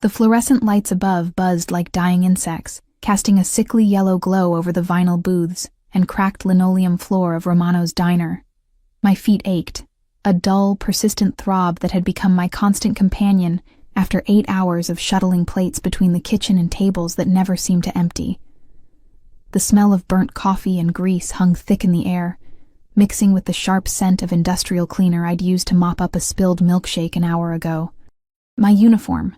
The fluorescent lights above buzzed like dying insects, casting a sickly yellow glow over the vinyl booths and cracked linoleum floor of Romano's diner. My feet ached, a dull, persistent throb that had become my constant companion after 8 hours of shuttling plates between the kitchen and tables that never seemed to empty. The smell of burnt coffee and grease hung thick in the air, mixing with the sharp scent of industrial cleaner I'd used to mop up a spilled milkshake an hour ago. My uniform,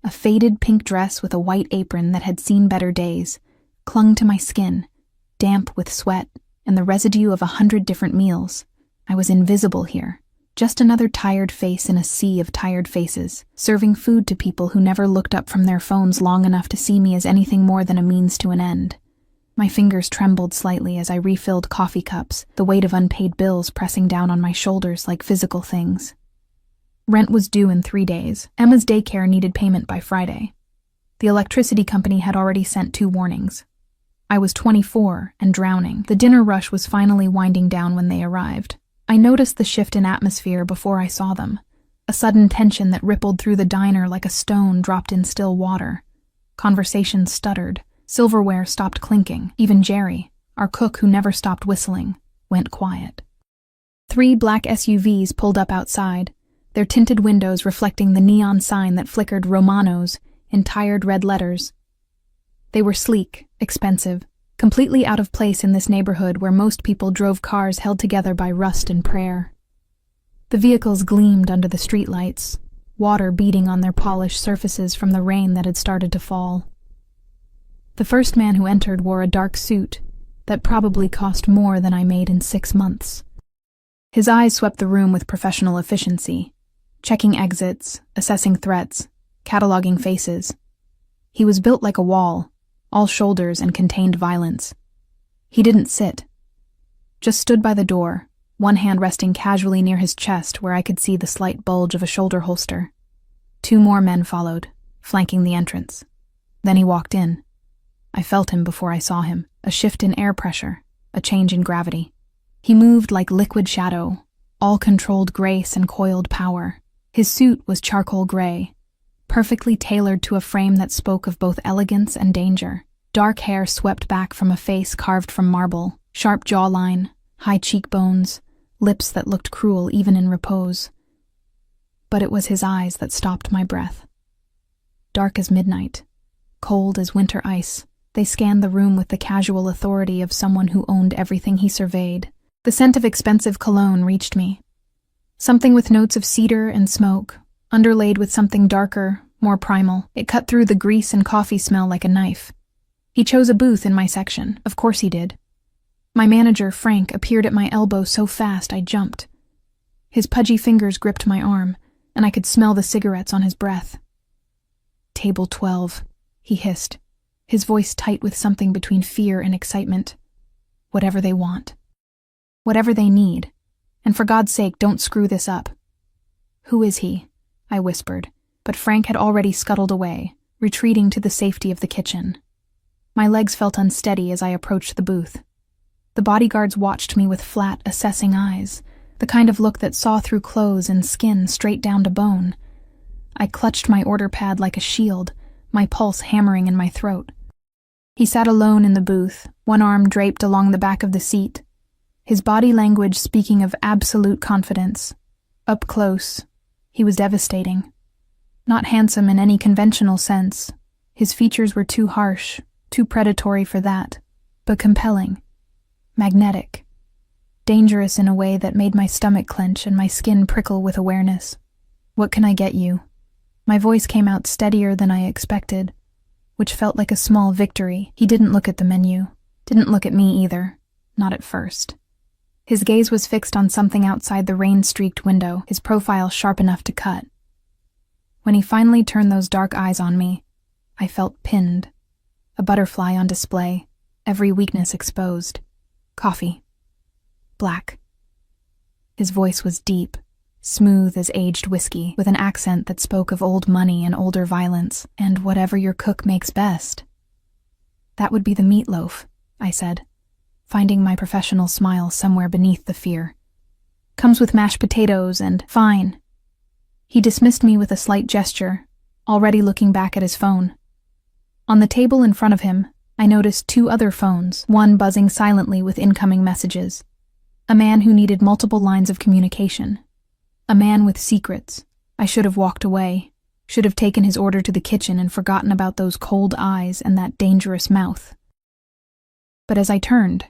a faded pink dress with a white apron that had seen better days, clung to my skin, damp with sweat and the residue of 100 different meals. I was invisible here, just another tired face in a sea of tired faces, serving food to people who never looked up from their phones long enough to see me as anything more than a means to an end. My fingers trembled slightly as I refilled coffee cups, the weight of unpaid bills pressing down on my shoulders like physical things. Rent was due in 3 days. Emma's daycare needed payment by Friday. The electricity company had already sent 2 warnings. I was 24 and drowning. The dinner rush was finally winding down when they arrived. I noticed the shift in atmosphere before I saw them, a sudden tension that rippled through the diner like a stone dropped in still water. Conversations stuttered. Silverware stopped clinking. Even Jerry, our cook who never stopped whistling, went quiet. 3 black SUVs pulled up outside, their tinted windows reflecting the neon sign that flickered Romano's in tired red letters. They were sleek, expensive, completely out of place in this neighborhood where most people drove cars held together by rust and prayer. The vehicles gleamed under the streetlights, water beading on their polished surfaces from the rain that had started to fall. The first man who entered wore a dark suit that probably cost more than I made in 6 months. His eyes swept the room with professional efficiency, checking exits, assessing threats, cataloging faces. He was built like a wall, all shoulders and contained violence. He didn't sit, just stood by the door, one hand resting casually near his chest where I could see the slight bulge of a shoulder holster. 2 more men followed, flanking the entrance. Then he walked in. I felt him before I saw him, a shift in air pressure, a change in gravity. He moved like liquid shadow, all controlled grace and coiled power. His suit was charcoal gray, perfectly tailored to a frame that spoke of both elegance and danger. Dark hair swept back from a face carved from marble, sharp jawline, high cheekbones, lips that looked cruel even in repose. But it was his eyes that stopped my breath. Dark as midnight, cold as winter ice, they scanned the room with the casual authority of someone who owned everything he surveyed. The scent of expensive cologne reached me. Something with notes of cedar and smoke, underlaid with something darker, more primal. It cut through the grease and coffee smell like a knife. He chose a booth in my section. Of course he did. My manager, Frank, appeared at my elbow so fast I jumped. His pudgy fingers gripped my arm, and I could smell the cigarettes on his breath. "Table 12, he hissed, his voice tight with something between fear and excitement. "Whatever they want. Whatever they need. And for God's sake, don't screw this up." "Who is he?" I whispered, but Frank had already scuttled away, retreating to the safety of the kitchen. My legs felt unsteady as I approached the booth. The bodyguards watched me with flat, assessing eyes, the kind of look that saw through clothes and skin straight down to bone. I clutched my order pad like a shield, my pulse hammering in my throat. He sat alone in the booth, one arm draped along the back of the seat, his body language speaking of absolute confidence. Up close, he was devastating. Not handsome in any conventional sense. His features were too harsh, too predatory for that, but compelling, magnetic, dangerous in a way that made my stomach clench and my skin prickle with awareness. "What can I get you?" My voice came out steadier than I expected, which felt like a small victory. He didn't look at the menu, didn't look at me either, not at first. His gaze was fixed on something outside the rain-streaked window, his profile sharp enough to cut. When he finally turned those dark eyes on me, I felt pinned, a butterfly on display, every weakness exposed. "Coffee. Black." His voice was deep, smooth as aged whiskey, with an accent that spoke of old money and older violence, and whatever your cook makes best. "That would be the meatloaf," I said, finding my professional smile somewhere beneath the fear. "Comes with mashed potatoes and..." "Fine." He dismissed me with a slight gesture, already looking back at his phone. On the table in front of him, I noticed 2 other phones, one buzzing silently with incoming messages. A man who needed multiple lines of communication. A man with secrets. I should have walked away, should have taken his order to the kitchen and forgotten about those cold eyes and that dangerous mouth. But as I turned,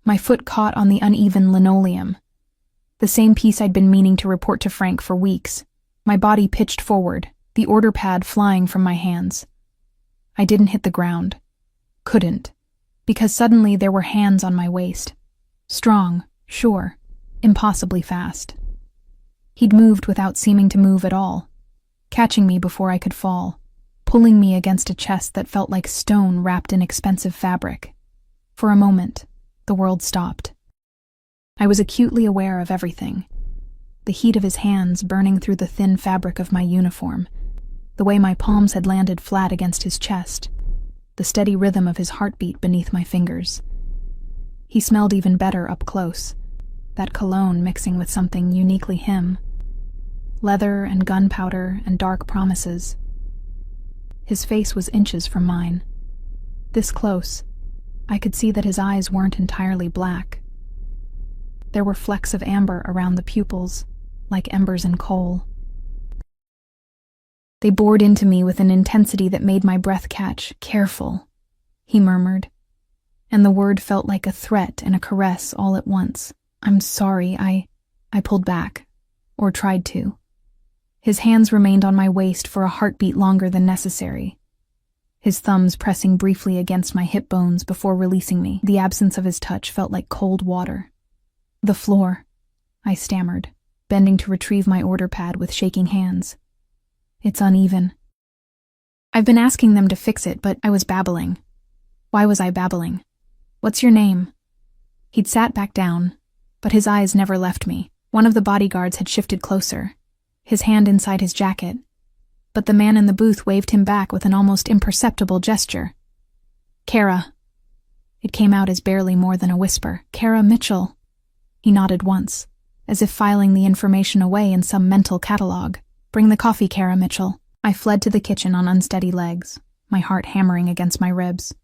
my foot caught on the uneven linoleum. The same piece I'd been meaning to report to Frank for weeks. My body pitched forward, the order pad flying from my hands. I didn't hit the ground. Couldn't. Because suddenly there were hands on my waist. Strong, sure, impossibly fast. He'd moved without seeming to move at all, catching me before I could fall, pulling me against a chest that felt like stone wrapped in expensive fabric. For a moment, the world stopped. I was acutely aware of everything. The heat of his hands burning through the thin fabric of my uniform, the way my palms had landed flat against his chest, the steady rhythm of his heartbeat beneath my fingers. He smelled even better up close, that cologne mixing with something uniquely him. Leather and gunpowder and dark promises. His face was inches from mine. This close, I could see that his eyes weren't entirely black. There were flecks of amber around the pupils, like embers in coal. They bored into me with an intensity that made my breath catch. "Careful," he murmured, and the word felt like a threat and a caress all at once. "I'm sorry, I pulled back, or tried to." His hands remained on my waist for a heartbeat longer than necessary, his thumbs pressing briefly against my hip bones before releasing me. The absence of his touch felt like cold water. "The floor," I stammered, bending to retrieve my order pad with shaking hands. "It's uneven." I've been asking them to fix it, but I was babbling. Why was I babbling? "What's your name?" He'd sat back down, but his eyes never left me. One of the bodyguards had shifted closer, his hand inside his jacket, but the man in the booth waved him back with an almost imperceptible gesture. "Kara." It came out as barely more than a whisper. "Kara Mitchell." He nodded once, as if filing the information away in some mental catalog. "Bring the coffee, Kara Mitchell." I fled to the kitchen on unsteady legs, my heart hammering against my ribs.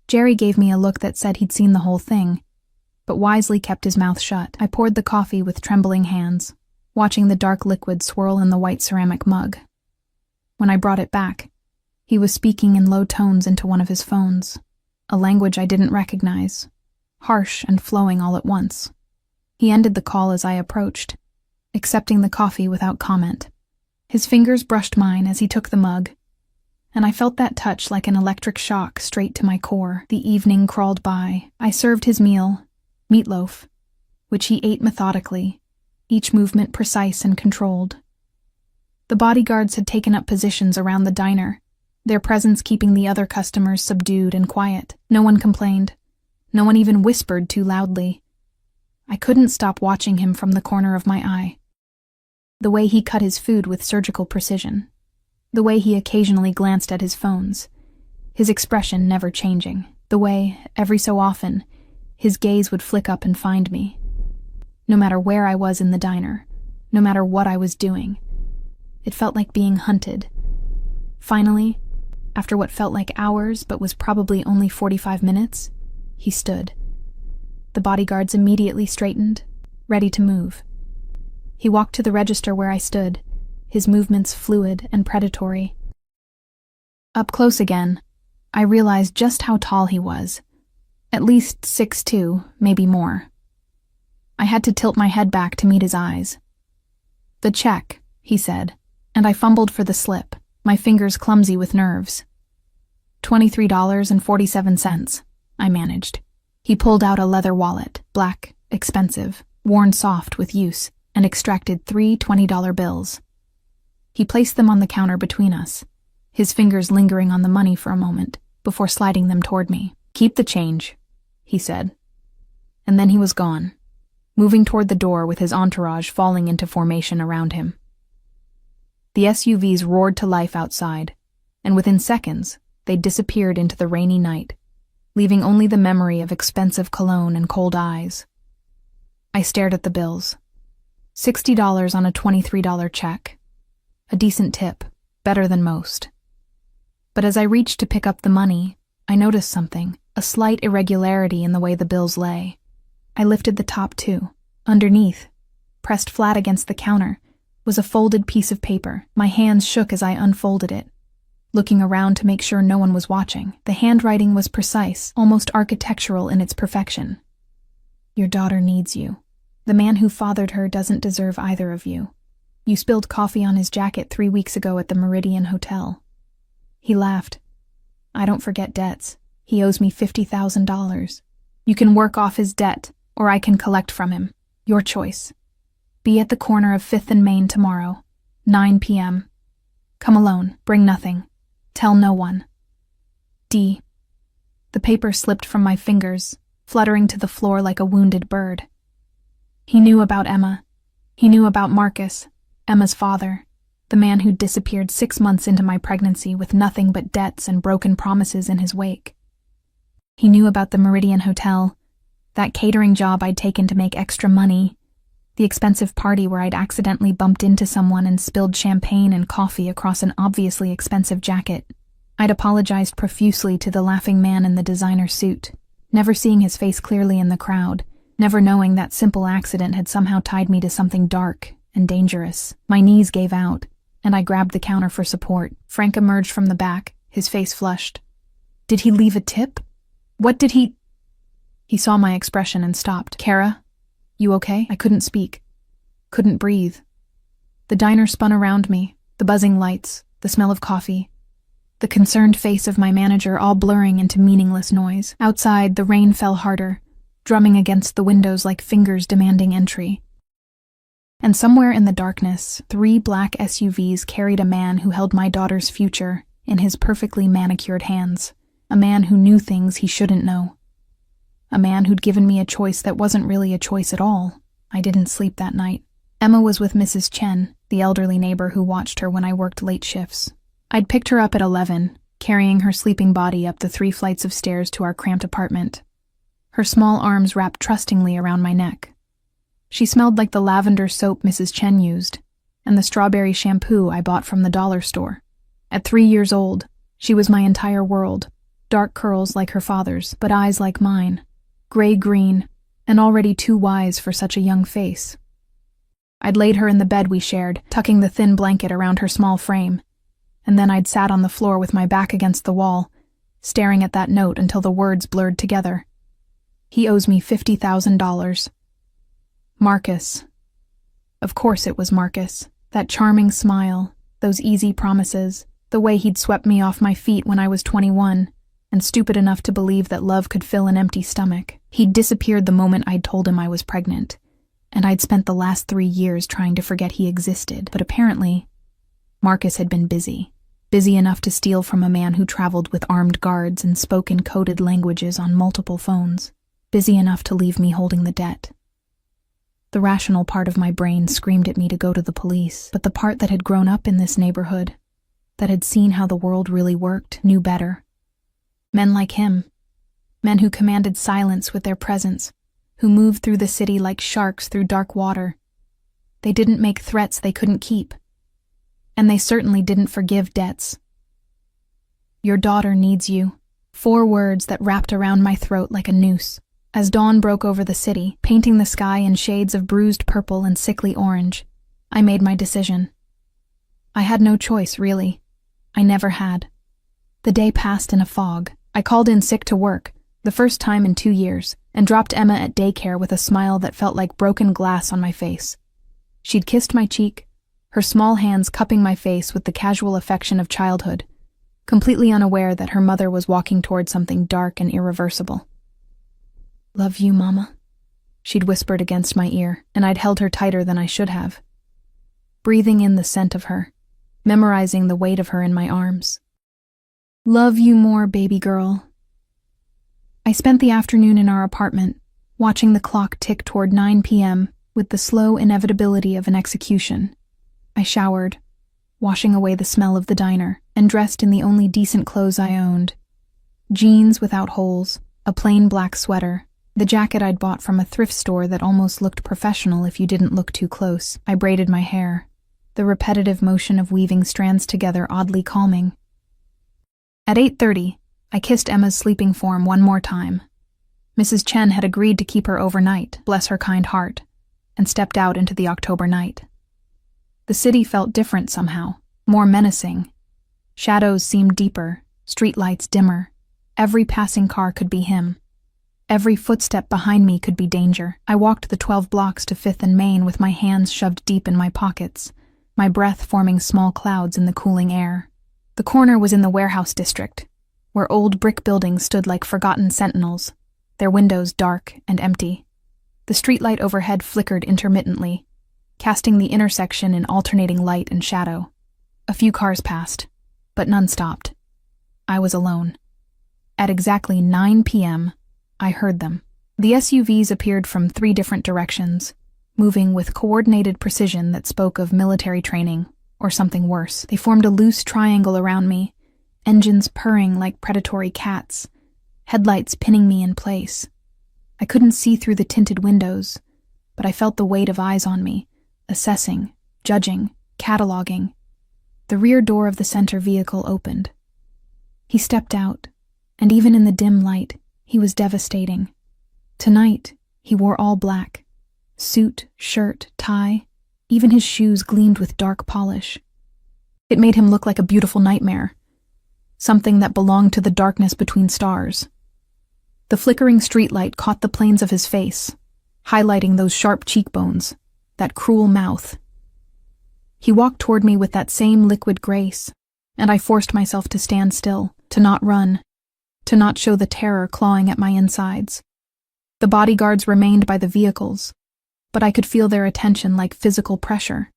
Jerry gave me a look that said he'd seen the whole thing, but wisely kept his mouth shut. I poured the coffee with trembling hands, watching the dark liquid swirl in the white ceramic mug. When I brought it back, he was speaking in low tones into one of his phones, a language I didn't recognize, harsh and flowing all at once. He ended the call as I approached, accepting the coffee without comment. His fingers brushed mine as he took the mug, and I felt that touch like an electric shock straight to my core. The evening crawled by. I served his meal, meatloaf, which he ate methodically, each movement precise and controlled. The bodyguards had taken up positions around the diner, their presence keeping the other customers subdued and quiet. No one complained. No one even whispered too loudly. I couldn't stop watching him from the corner of my eye. The way he cut his food with surgical precision. The way he occasionally glanced at his phones, his expression never changing. The way, every so often, his gaze would flick up and find me. No matter where I was in the diner, no matter what I was doing, it felt like being hunted. Finally, after what felt like hours but was probably only 45 minutes, he stood. The bodyguards immediately straightened, ready to move. He walked to the register where I stood, his movements fluid and predatory. Up close again, I realized just how tall he was. At least 6'2", maybe more. I had to tilt my head back to meet his eyes. "The check," he said, and I fumbled for the slip, my fingers clumsy with nerves. $23.47, I managed. He pulled out a leather wallet, black, expensive, worn soft with use, and extracted 3 $20 bills. He placed them on the counter between us, his fingers lingering on the money for a moment, before sliding them toward me. "Keep the change," he said. And then he was gone, moving toward the door with his entourage falling into formation around him. The SUVs roared to life outside, and within seconds, they disappeared into the rainy night, leaving only the memory of expensive cologne and cold eyes. I stared at the bills. $60 on a $23 check. A decent tip, better than most. But as I reached to pick up the money, I noticed something, a slight irregularity in the way the bills lay. I lifted the top two. Underneath, pressed flat against the counter, was a folded piece of paper. My hands shook as I unfolded it, looking around to make sure no one was watching. The handwriting was precise, almost architectural in its perfection. Your daughter needs you. The man who fathered her doesn't deserve either of you. You spilled coffee on his jacket 3 weeks ago at the Meridian Hotel. He laughed. I don't forget debts. He owes me $50,000. You can work off his debt, or I can collect from him. Your choice. Be at the corner of 5th and Main tomorrow, 9 p.m. Come alone, bring nothing. Tell no one. D. The paper slipped from my fingers, fluttering to the floor like a wounded bird. He knew about Emma. He knew about Marcus, Emma's father, the man who'd disappeared 6 months into my pregnancy with nothing but debts and broken promises in his wake. He knew about the Meridian Hotel, that catering job I'd taken to make extra money, the expensive party where I'd accidentally bumped into someone and spilled champagne and coffee across an obviously expensive jacket. I'd apologized profusely to the laughing man in the designer suit, never seeing his face clearly in the crowd, never knowing that simple accident had somehow tied me to something dark and dangerous. My knees gave out, and I grabbed the counter for support. Frank emerged from the back, his face flushed. Did he leave a tip? What did he... He saw my expression and stopped. Kara, you okay? I couldn't speak. Couldn't breathe. The diner spun around me, the buzzing lights, the smell of coffee, the concerned face of my manager all blurring into meaningless noise. Outside, the rain fell harder, drumming against the windows like fingers demanding entry. And somewhere in the darkness, 3 black SUVs carried a man who held my daughter's future in his perfectly manicured hands, a man who knew things he shouldn't know. A man who'd given me a choice that wasn't really a choice at all. I didn't sleep that night. Emma was with Mrs. Chen, the elderly neighbor who watched her when I worked late shifts. I'd picked her up at 11, carrying her sleeping body up the 3 flights of stairs to our cramped apartment, her small arms wrapped trustingly around my neck. She smelled like the lavender soap Mrs. Chen used, and the strawberry shampoo I bought from the dollar store. At 3 years old, she was my entire world, dark curls like her father's, but eyes like mine, gray-green, and already too wise for such a young face. I'd laid her in the bed we shared, tucking the thin blanket around her small frame, and then I'd sat on the floor with my back against the wall, staring at that note until the words blurred together. He owes me $50,000. Marcus. Of course it was Marcus. That charming smile, those easy promises, the way he'd swept me off my feet when I was 21, and stupid enough to believe that love could fill an empty stomach. He'd disappeared the moment I'd told him I was pregnant, and I'd spent the last 3 years trying to forget he existed. But apparently, Marcus had been busy enough to steal from a man who traveled with armed guards and spoke in coded languages on multiple phones, busy enough to leave me holding the debt. The rational part of my brain screamed at me to go to the police, but the part that had grown up in this neighborhood, that had seen how the world really worked, knew better. Men like him, men who commanded silence with their presence, who moved through the city like sharks through dark water. They didn't make threats they couldn't keep, and they certainly didn't forgive debts. Your daughter needs you. 4 words that wrapped around my throat like a noose. As dawn broke over the city, painting the sky in shades of bruised purple and sickly orange, I made my decision. I had no choice, really. I never had. The day passed in a fog. I called in sick to work, the first time in 2 years, and dropped Emma at daycare with a smile that felt like broken glass on my face. She'd kissed my cheek, her small hands cupping my face with the casual affection of childhood, completely unaware that her mother was walking toward something dark and irreversible. "Love you, Mama," she'd whispered against my ear, and I'd held her tighter than I should have, breathing in the scent of her, memorizing the weight of her in my arms. "Love you more, baby girl." I spent the afternoon in our apartment, watching the clock tick toward 9 p.m. with the slow inevitability of an execution. I showered, washing away the smell of the diner, and dressed in the only decent clothes I owned. Jeans without holes, a plain black sweater, the jacket I'd bought from a thrift store that almost looked professional if you didn't look too close. I braided my hair, the repetitive motion of weaving strands together oddly calming. At 8:30, I kissed Emma's sleeping form one more time. Mrs. Chen had agreed to keep her overnight, bless her kind heart, and stepped out into the October night. The city felt different somehow, more menacing. Shadows seemed deeper, streetlights dimmer. Every passing car could be him. Every footstep behind me could be danger. I walked the 12 blocks to 5th and Main with my hands shoved deep in my pockets, my breath forming small clouds in the cooling air. The corner was in the warehouse district, where old brick buildings stood like forgotten sentinels, their windows dark and empty. The streetlight overhead flickered intermittently, casting the intersection in alternating light and shadow. A few cars passed, but none stopped. I was alone. At exactly 9 p.m., I heard them. The SUVs appeared from 3 different directions, moving with coordinated precision that spoke of military training, or something worse. They formed a loose triangle around me, engines purring like predatory cats, headlights pinning me in place. I couldn't see through the tinted windows, but I felt the weight of eyes on me, assessing, judging, cataloging. The rear door of the center vehicle opened. He stepped out, and even in the dim light, he was devastating. Tonight, he wore all black. Suit, shirt, tie, even his shoes gleamed with dark polish. It made him look like a beautiful nightmare, something that belonged to the darkness between stars. The flickering streetlight caught the planes of his face, highlighting those sharp cheekbones, that cruel mouth. He walked toward me with that same liquid grace, and I forced myself to stand still, to not run, to not show the terror clawing at my insides. The bodyguards remained by the vehicles, but I could feel their attention like physical pressure.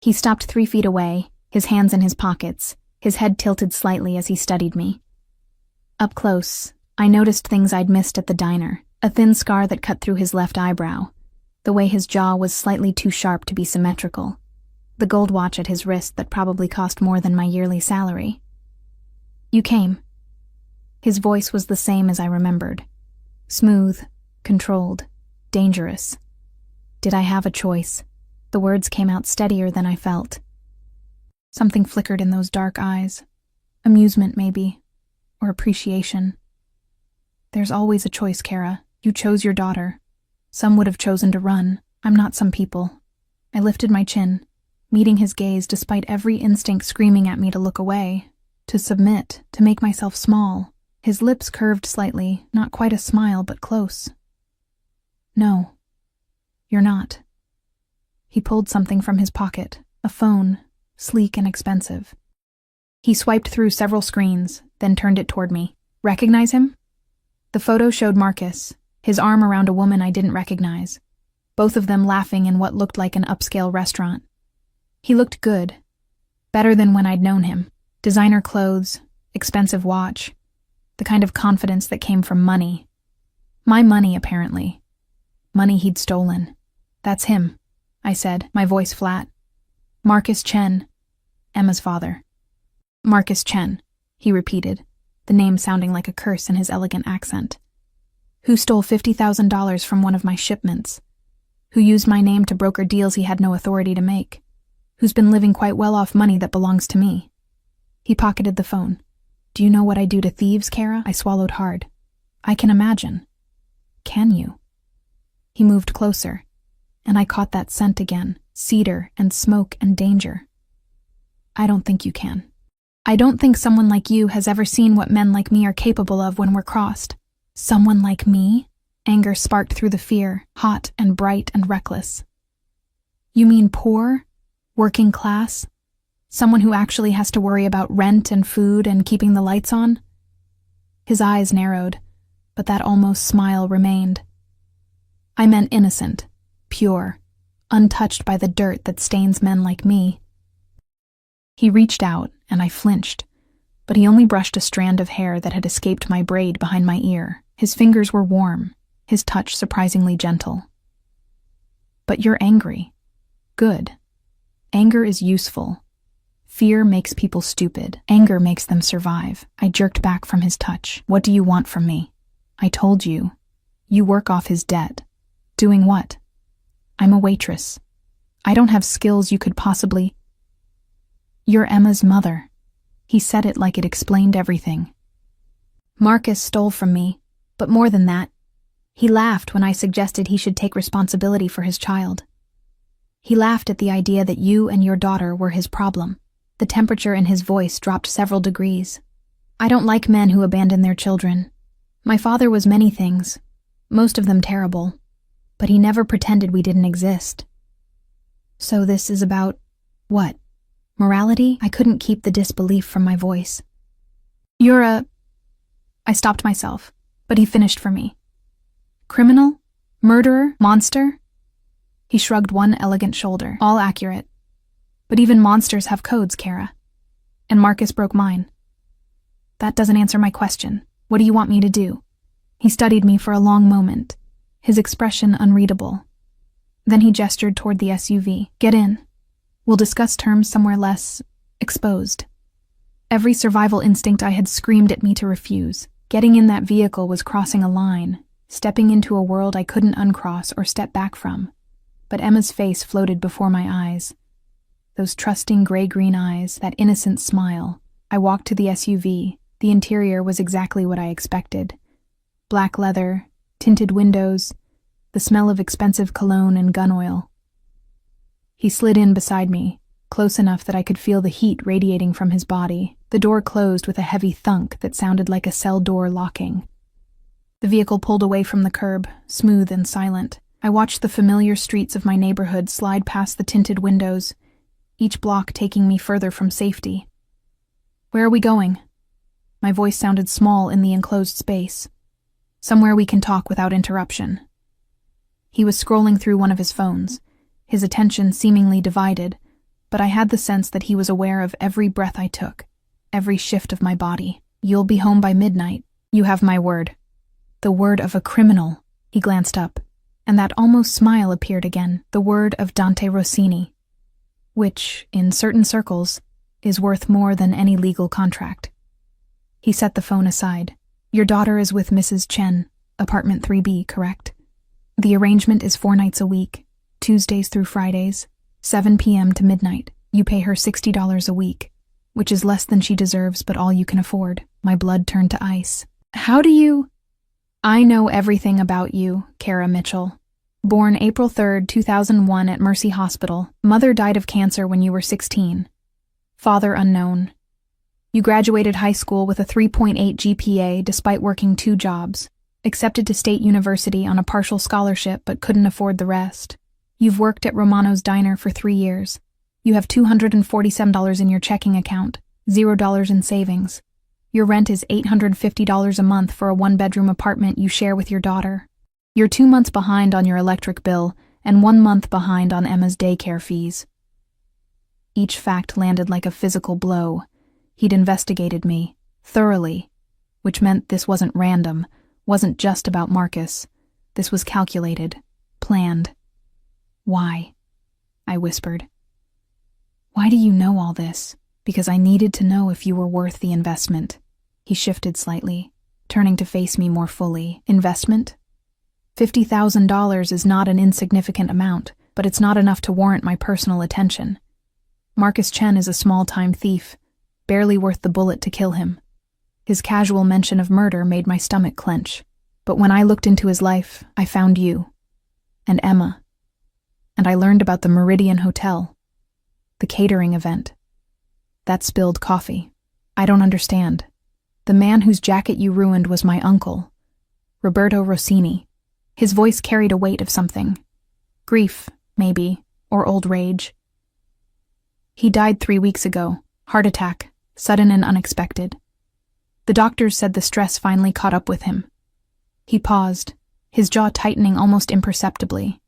He stopped 3 feet away, his hands in his pockets, his head tilted slightly as he studied me. Up close, I noticed things I'd missed at the diner, a thin scar that cut through his left eyebrow, the way his jaw was slightly too sharp to be symmetrical, the gold watch at his wrist that probably cost more than my yearly salary. "You came." His voice was the same as I remembered. Smooth, controlled, dangerous. Did I have a choice? The words came out steadier than I felt. Something flickered in those dark eyes. Amusement, maybe, or appreciation. There's always a choice, Kara. You chose your daughter. Some would have chosen to run. I'm not some people. I lifted my chin, meeting his gaze despite every instinct screaming at me to look away, to submit, to make myself small. His lips curved slightly, not quite a smile, but close. "No, you're not." He pulled something from his pocket, a phone, sleek and expensive. He swiped through several screens, then turned it toward me. "Recognize him?" The photo showed Marcus, his arm around a woman I didn't recognize, both of them laughing in what looked like an upscale restaurant. He looked good, better than when I'd known him. Designer clothes, expensive watch, the kind of confidence that came from money. My money, apparently. Money he'd stolen. "That's him," I said, my voice flat. "Marcus Chen, Emma's father." "Marcus Chen," he repeated, the name sounding like a curse in his elegant accent. "Who stole $50,000 from one of my shipments? Who used my name to broker deals he had no authority to make? Who's been living quite well off money that belongs to me?" He pocketed the phone. "Do you know what I do to thieves, Kara?" I swallowed hard. "I can imagine." "Can you?" He moved closer, and I caught that scent again, cedar and smoke and danger. "I don't think you can. I don't think someone like you has ever seen what men like me are capable of when we're crossed." "Someone like me?" Anger sparked through the fear, hot and bright and reckless. "You mean poor? Working class? Someone who actually has to worry about rent and food and keeping the lights on?" His eyes narrowed, but that almost smile remained. "I meant innocent, pure, untouched by the dirt that stains men like me." He reached out, and I flinched, but he only brushed a strand of hair that had escaped my braid behind my ear. His fingers were warm, his touch surprisingly gentle. "But you're angry. Good. Anger is useful. Fear makes people stupid. Anger makes them survive." I jerked back from his touch. "What do you want from me?" "I told you. You work off his debt." "Doing what?" "I'm a waitress. I don't have skills you could possibly— You're Emma's mother. He said it like it explained everything. Marcus stole from me, but more than that, he laughed when I suggested he should take responsibility for his child. He laughed at the idea that you and your daughter were his problem. The temperature in his voice dropped several degrees. I don't like men who abandon their children. My father was many things, most of them terrible, but he never pretended we didn't exist. So this is about— what? Morality? I couldn't keep the disbelief from my voice. You're a— I stopped myself, but he finished for me. Criminal? Murderer? Monster? He shrugged one elegant shoulder. All accurate. But even monsters have codes, Kara. And Marcus broke mine. That doesn't answer my question. What do you want me to do? He studied me for a long moment, his expression unreadable. Then he gestured toward the SUV. Get in. We'll discuss terms somewhere less exposed. Every survival instinct I had screamed at me to refuse. Getting in that vehicle was crossing a line, stepping into a world I couldn't uncross or step back from. But Emma's face floated before my eyes. Those trusting gray-green eyes, that innocent smile. I walked to the SUV. The interior was exactly what I expected. Black leather, tinted windows, the smell of expensive cologne and gun oil. He slid in beside me, close enough that I could feel the heat radiating from his body. The door closed with a heavy thunk that sounded like a cell door locking. The vehicle pulled away from the curb, smooth and silent. I watched the familiar streets of my neighborhood slide past the tinted windows, each block taking me further from safety. Where are we going? My voice sounded small in the enclosed space. Somewhere we can talk without interruption. He was scrolling through one of his phones, his attention seemingly divided, but I had the sense that he was aware of every breath I took, every shift of my body. You'll be home by midnight. You have my word. The word of a criminal. He glanced up, and that almost smile appeared again. The word of Dante Rossini, which, in certain circles, is worth more than any legal contract. He set the phone aside. Your daughter is with Mrs. Chen, apartment 3B, correct? The arrangement is 4 nights a week, Tuesdays through Fridays, 7 p.m. to midnight. You pay her $60 a week, which is less than she deserves but all you can afford. My blood turned to ice. How do you— I know everything about you, Kara Mitchell. Born April 3, 2001 at Mercy Hospital. Mother died of cancer when you were 16. Father unknown. You graduated high school with a 3.8 GPA despite working 2 jobs. Accepted to State University on a partial scholarship but couldn't afford the rest. You've worked at Romano's Diner for 3 years. You have $247 in your checking account, $0 in savings. Your rent is $850 a month for a 1-bedroom apartment you share with your daughter. You're 2 months behind on your electric bill and 1 month behind on Emma's daycare fees. Each fact landed like a physical blow. He'd investigated me, thoroughly, which meant this wasn't random, wasn't just about Marcus. This was calculated, planned. Why? I whispered. Why do you know all this? Because I needed to know if you were worth the investment. He shifted slightly, turning to face me more fully. Investment? $50,000 is not an insignificant amount, but it's not enough to warrant my personal attention. Marcus Chen is a small-time thief, barely worth the bullet to kill him. His casual mention of murder made my stomach clench. But when I looked into his life, I found you. And Emma. And I learned about the Meridian Hotel. The catering event. That spilled coffee. I don't understand. The man whose jacket you ruined was my uncle, Roberto Rossini. His voice carried a weight of something. Grief, maybe, or old rage. He died 3 weeks ago. Heart attack, sudden and unexpected. The doctors said the stress finally caught up with him. He paused, his jaw tightening almost imperceptibly.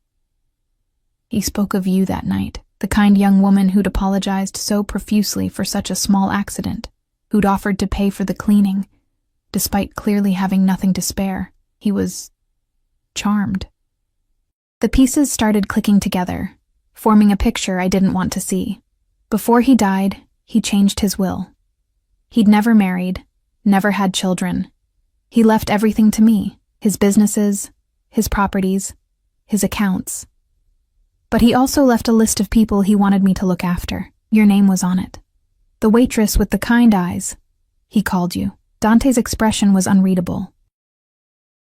He spoke of you that night, the kind young woman who'd apologized so profusely for such a small accident, who'd offered to pay for the cleaning, despite clearly having nothing to spare. He was charmed. The pieces started clicking together, forming a picture I didn't want to see. Before he died, he changed his will. He'd never married, never had children. He left everything to me, his businesses, his properties, his accounts. But he also left a list of people he wanted me to look after. Your name was on it. The waitress with the kind eyes. He called you. Dante's expression was unreadable.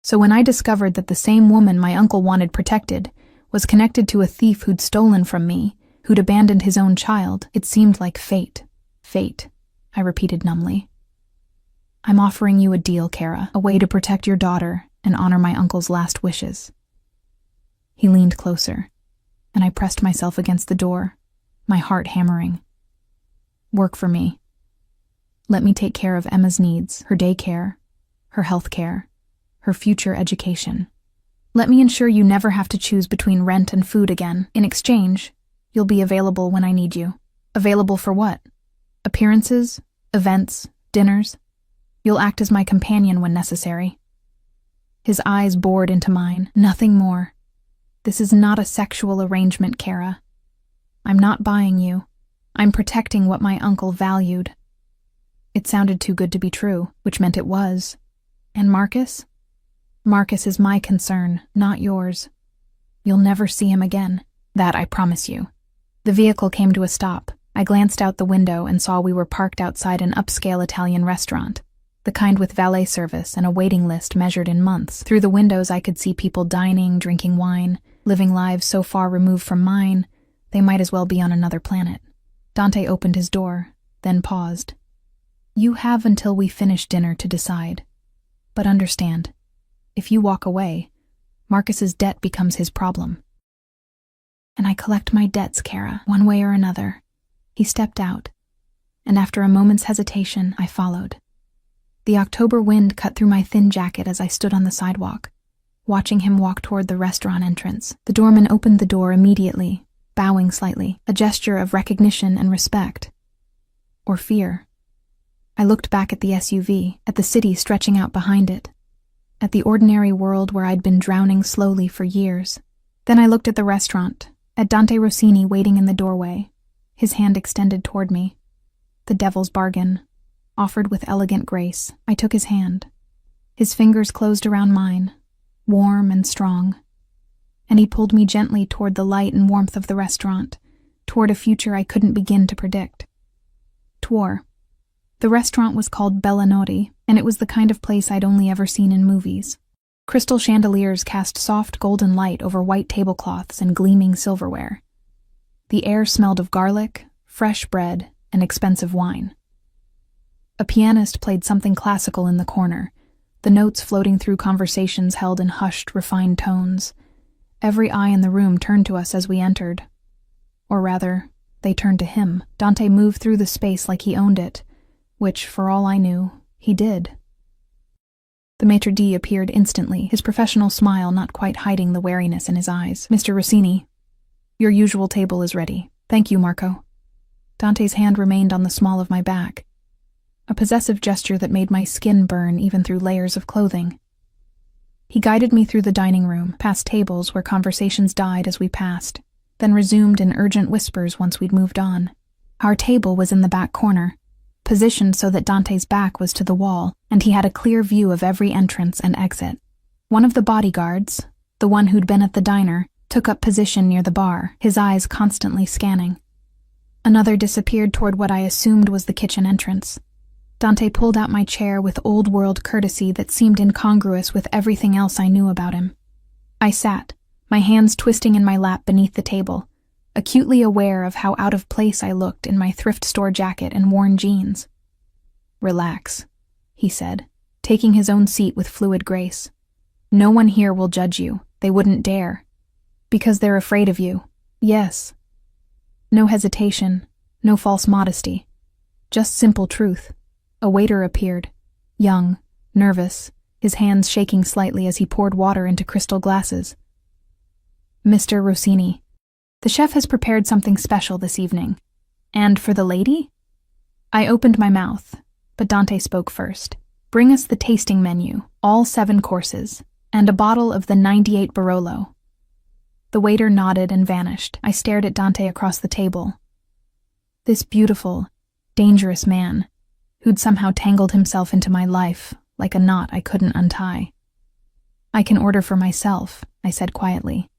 So when I discovered that the same woman my uncle wanted protected was connected to a thief who'd stolen from me, who'd abandoned his own child, it seemed like fate. Fate, I repeated numbly. I'm offering you a deal, Kara, a way to protect your daughter and honor my uncle's last wishes. He leaned closer, and I pressed myself against the door, my heart hammering. Work for me. Let me take care of Emma's needs, her daycare, her health care, her future education. Let me ensure you never have to choose between rent and food again. In exchange, you'll be available when I need you. Available for what? Appearances, events, dinners. You'll act as my companion when necessary. His eyes bored into mine, nothing more. This is not a sexual arrangement, Kara. I'm not buying you. I'm protecting what my uncle valued. It sounded too good to be true, which meant it was. And Marcus? Marcus is my concern, not yours. You'll never see him again. That I promise you. The vehicle came to a stop. I glanced out the window and saw we were parked outside an upscale Italian restaurant, the kind with valet service and a waiting list measured in months. Through the windows I could see people dining, drinking wine, living lives so far removed from mine, they might as well be on another planet. Dante opened his door, then paused. You have until we finish dinner to decide. But understand, if you walk away, Marcus's debt becomes his problem. And I collect my debts, Kara, one way or another. He stepped out, and after a moment's hesitation, I followed. The October wind cut through my thin jacket as I stood on the sidewalk, watching him walk toward the restaurant entrance. The doorman opened the door immediately, bowing slightly, a gesture of recognition and respect. Or fear. I looked back at the SUV, at the city stretching out behind it, at the ordinary world where I'd been drowning slowly for years. Then I looked at the restaurant, at Dante Rossini waiting in the doorway, his hand extended toward me. The devil's bargain, offered with elegant grace. I took his hand. His fingers closed around mine, warm and strong, and he pulled me gently toward the light and warmth of the restaurant, toward a future I couldn't begin to predict. Twar. The restaurant was called Bellinoti, and it was the kind of place I'd only ever seen in movies. Crystal chandeliers cast soft golden light over white tablecloths and gleaming silverware. The air smelled of garlic, fresh bread, and expensive wine. A pianist played something classical in the corner, the notes floating through conversations held in hushed, refined tones. Every eye in the room turned to us as we entered. Or rather, they turned to him. Dante moved through the space like he owned it, which, for all I knew, he did. The maitre d' appeared instantly, his professional smile not quite hiding the wariness in his eyes. Mr. Rossini, your usual table is ready. Thank you, Marco. Dante's hand remained on the small of my back, a possessive gesture that made my skin burn even through layers of clothing. He guided me through the dining room, past tables where conversations died as we passed, then resumed in urgent whispers once we'd moved on. Our table was in the back corner, positioned so that Dante's back was to the wall, and he had a clear view of every entrance and exit. One of the bodyguards, the one who'd been at the diner, took up position near the bar, his eyes constantly scanning. Another disappeared toward what I assumed was the kitchen entrance. Dante pulled out my chair with old-world courtesy that seemed incongruous with everything else I knew about him. I sat, my hands twisting in my lap beneath the table, acutely aware of how out of place I looked in my thrift store jacket and worn jeans. Relax, he said, taking his own seat with fluid grace. No one here will judge you. They wouldn't dare. Because they're afraid of you. Yes. No hesitation, no false modesty. Just simple truth. A waiter appeared, young, nervous, his hands shaking slightly as he poured water into crystal glasses. Mr. Rossini, the chef has prepared something special this evening. And for the lady? I opened my mouth, but Dante spoke first. Bring us the tasting menu, all 7 courses, and a bottle of the 98 Barolo. The waiter nodded and vanished. I stared at Dante across the table. This beautiful, dangerous man, who'd somehow tangled himself into my life like a knot I couldn't untie. I can order for myself, I said quietly.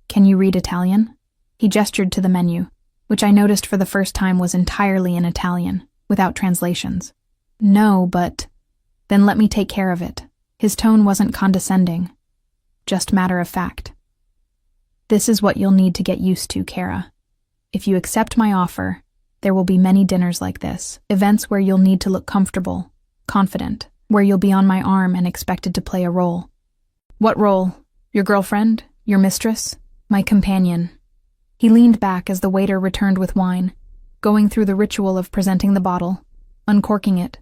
Can you read Italian? He gestured to the menu, which I noticed for the first time was entirely in Italian, without translations. No, but... Then let me take care of it. His tone wasn't condescending, just matter of fact. This is what you'll need to get used to, Kara. If you accept my offer, there will be many dinners like this, events where you'll need to look comfortable, confident, where you'll be on my arm and expected to play a role. What role? Your girlfriend? Your mistress? My companion. He leaned back as the waiter returned with wine, going through the ritual of presenting the bottle, uncorking it,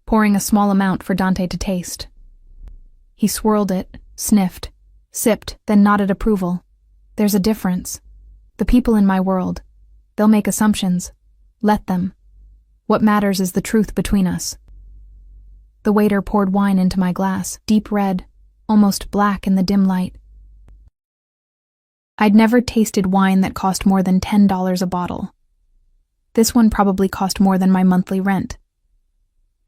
pouring a small amount for Dante to taste. He swirled it, sniffed, sipped, then nodded approval. There's a difference. The people in my world, they'll make assumptions. Let them. What matters is the truth between us. The waiter poured wine into my glass, deep red, almost black in the dim light. I'd never tasted wine that cost more than $10 a bottle. This one probably cost more than my monthly rent.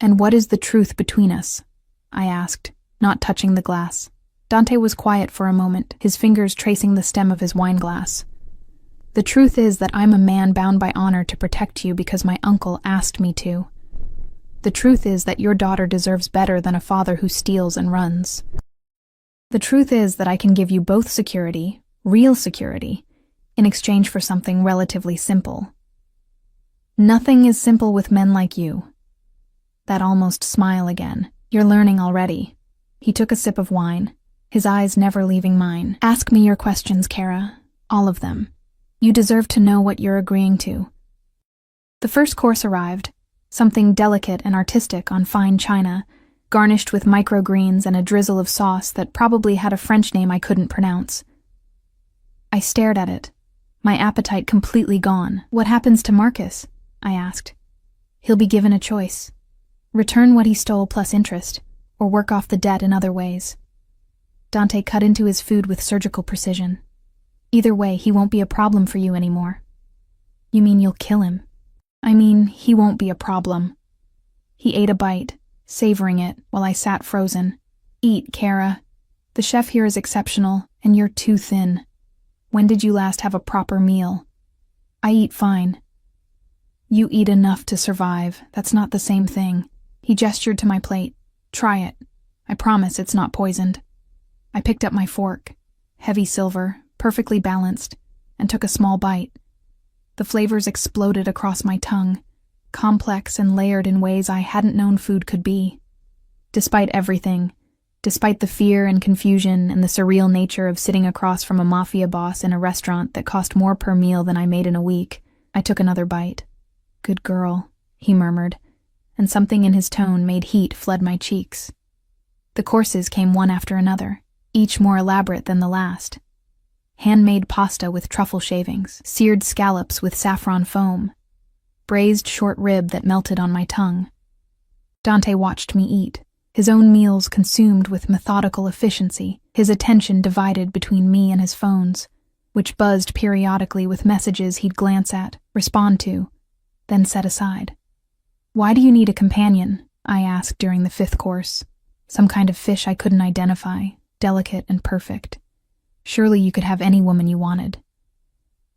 And what is the truth between us? I asked, not touching the glass. Dante was quiet for a moment, his fingers tracing the stem of his wine glass. The truth is that I'm a man bound by honor to protect you because my uncle asked me to. The truth is that your daughter deserves better than a father who steals and runs. The truth is that I can give you both security, real security, in exchange for something relatively simple. Nothing is simple with men like you. That almost smile again. You're learning already. He took a sip of wine, his eyes never leaving mine. Ask me your questions, Kara. All of them. You deserve to know what you're agreeing to. The first course arrived, something delicate and artistic on fine china, garnished with microgreens and a drizzle of sauce that probably had a French name I couldn't pronounce. I stared at it, my appetite completely gone. What happens to Marcus? I asked. He'll be given a choice. Return what he stole plus interest, or work off the debt in other ways. Dante cut into his food with surgical precision. Either way, he won't be a problem for you anymore. You mean you'll kill him? I mean, he won't be a problem. He ate a bite, savoring it, while I sat frozen. Eat, Kara. The chef here is exceptional, and you're too thin. When did you last have a proper meal? I eat fine. You eat enough to survive. That's not the same thing. He gestured to my plate. Try it. I promise it's not poisoned. I picked up my fork, heavy silver, perfectly balanced, and took a small bite. The flavors exploded across my tongue, complex and layered in ways I hadn't known food could be. Despite everything, despite the fear and confusion and the surreal nature of sitting across from a Mafia boss in a restaurant that cost more per meal than I made in a week, I took another bite. Good girl, he murmured, and something in his tone made heat flood my cheeks. The courses came one after another, each more elaborate than the last. Handmade pasta with truffle shavings, seared scallops with saffron foam, braised short rib that melted on my tongue. Dante watched me eat, his own meals consumed with methodical efficiency, his attention divided between me and his phones, which buzzed periodically with messages he'd glance at, respond to, then set aside. Why do you need a companion? I asked during the 5th course. Some kind of fish I couldn't identify, delicate and perfect. Surely you could have any woman you wanted.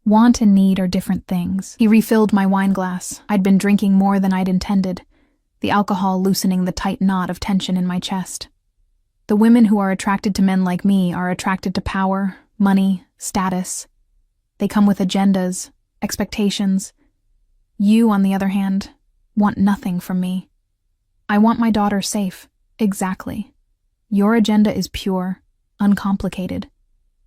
Want and need are different things. He refilled my wine glass. I'd been drinking more than I'd intended, the alcohol loosening the tight knot of tension in my chest. The women who are attracted to men like me are attracted to power, money, status. They come with agendas, expectations. You, on the other hand, want nothing from me. I want my daughter safe. Exactly. Your agenda is pure, uncomplicated.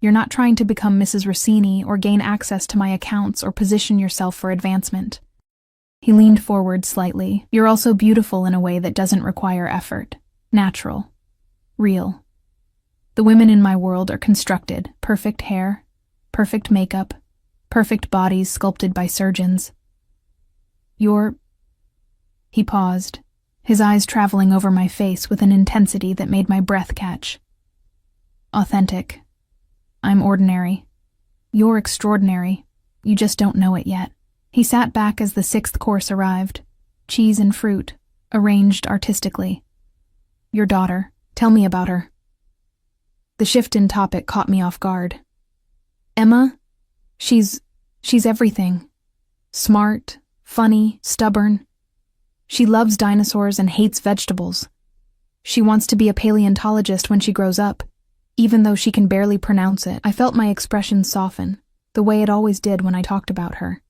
You're not trying to become Mrs. Rossini or gain access to my accounts or position yourself for advancement. He leaned forward slightly. You're also beautiful in a way that doesn't require effort. Natural. Real. The women in my world are constructed. Perfect hair, perfect makeup, perfect bodies sculpted by surgeons. He paused, his eyes traveling over my face with an intensity that made my breath catch. Authentic. I'm ordinary. You're extraordinary. You just don't know it yet. He sat back as the 6th course arrived. Cheese and fruit, arranged artistically. Your daughter. Tell me about her. The shift in topic caught me off guard. Emma? She's She's everything. Smart, funny, stubborn. She loves dinosaurs and hates vegetables. She wants to be a paleontologist when she grows up, even though she can barely pronounce it. I felt my expression soften, the way it always did when I talked about her.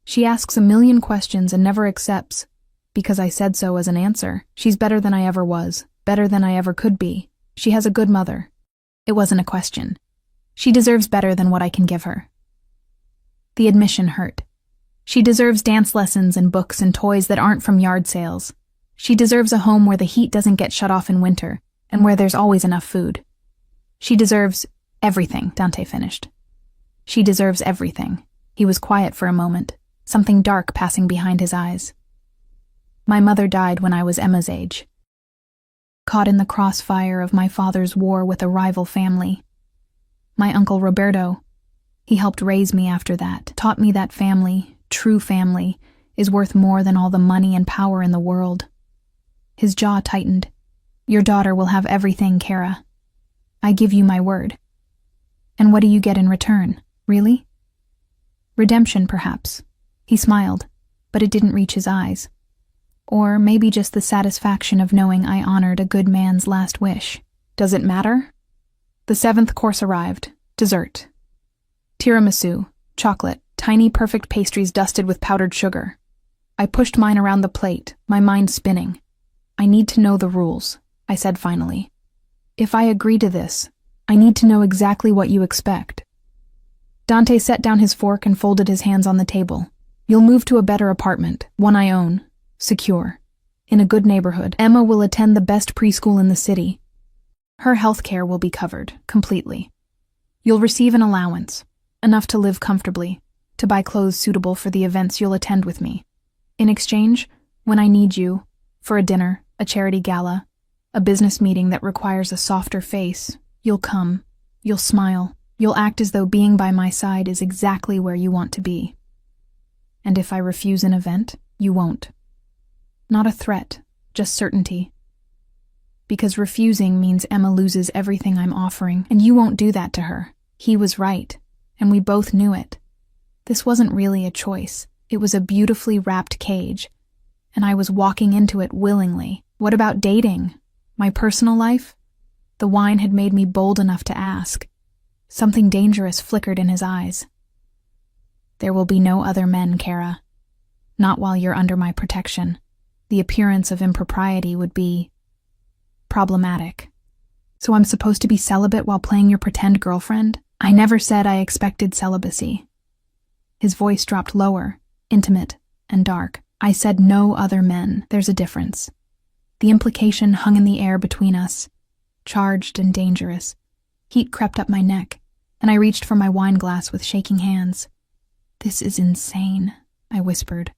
She asks a million questions and never accepts, because I said so as an answer. She's better than I ever was, better than I ever could be. She has a good mother. It wasn't a question. She deserves better than what I can give her. The admission hurt. She deserves dance lessons and books and toys that aren't from yard sales. She deserves a home where the heat doesn't get shut off in winter and where there's always enough food. She deserves everything, Dante finished. She deserves everything. He was quiet for a moment, something dark passing behind his eyes. My mother died when I was Emma's age. Caught in the crossfire of my father's war with a rival family. My uncle Roberto, he helped raise me after that, taught me that family, true family, is worth more than all the money and power in the world. His jaw tightened. Your daughter will have everything, Kara. I give you my word. And what do you get in return, really? Redemption, perhaps. He smiled, but it didn't reach his eyes. Or maybe just the satisfaction of knowing I honored a good man's last wish. Does it matter? The 7th course arrived. Dessert. Tiramisu, chocolate, tiny perfect pastries dusted with powdered sugar. I pushed mine around the plate, my mind spinning. I need to know the rules, I said finally. If I agree to this, I need to know exactly what you expect. Dante set down his fork and folded his hands on the table. You'll move to a better apartment, one I own, secure. In a good neighborhood. Emma will attend the best preschool in the city. Her health care will be covered, completely. You'll receive an allowance, enough to live comfortably, to buy clothes suitable for the events you'll attend with me. In exchange, when I need you, for a dinner, a charity gala, a business meeting that requires a softer face, you'll come, you'll smile, you'll act as though being by my side is exactly where you want to be. And if I refuse an event, you won't. Not a threat, just certainty. Because refusing means Emma loses everything I'm offering, and you won't do that to her. He was right, and we both knew it. This wasn't really a choice. It was a beautifully wrapped cage, and I was walking into it willingly. What about dating? My personal life? The wine had made me bold enough to ask. Something dangerous flickered in his eyes. There will be no other men, Kara. Not while you're under my protection. The appearance of impropriety would be problematic. So I'm supposed to be celibate while playing your pretend girlfriend? I never said I expected celibacy. His voice dropped lower, intimate and dark. I said no other men. There's a difference. The implication hung in the air between us, charged and dangerous. Heat crept up my neck, and I reached for my wine glass with shaking hands. This is insane, I whispered.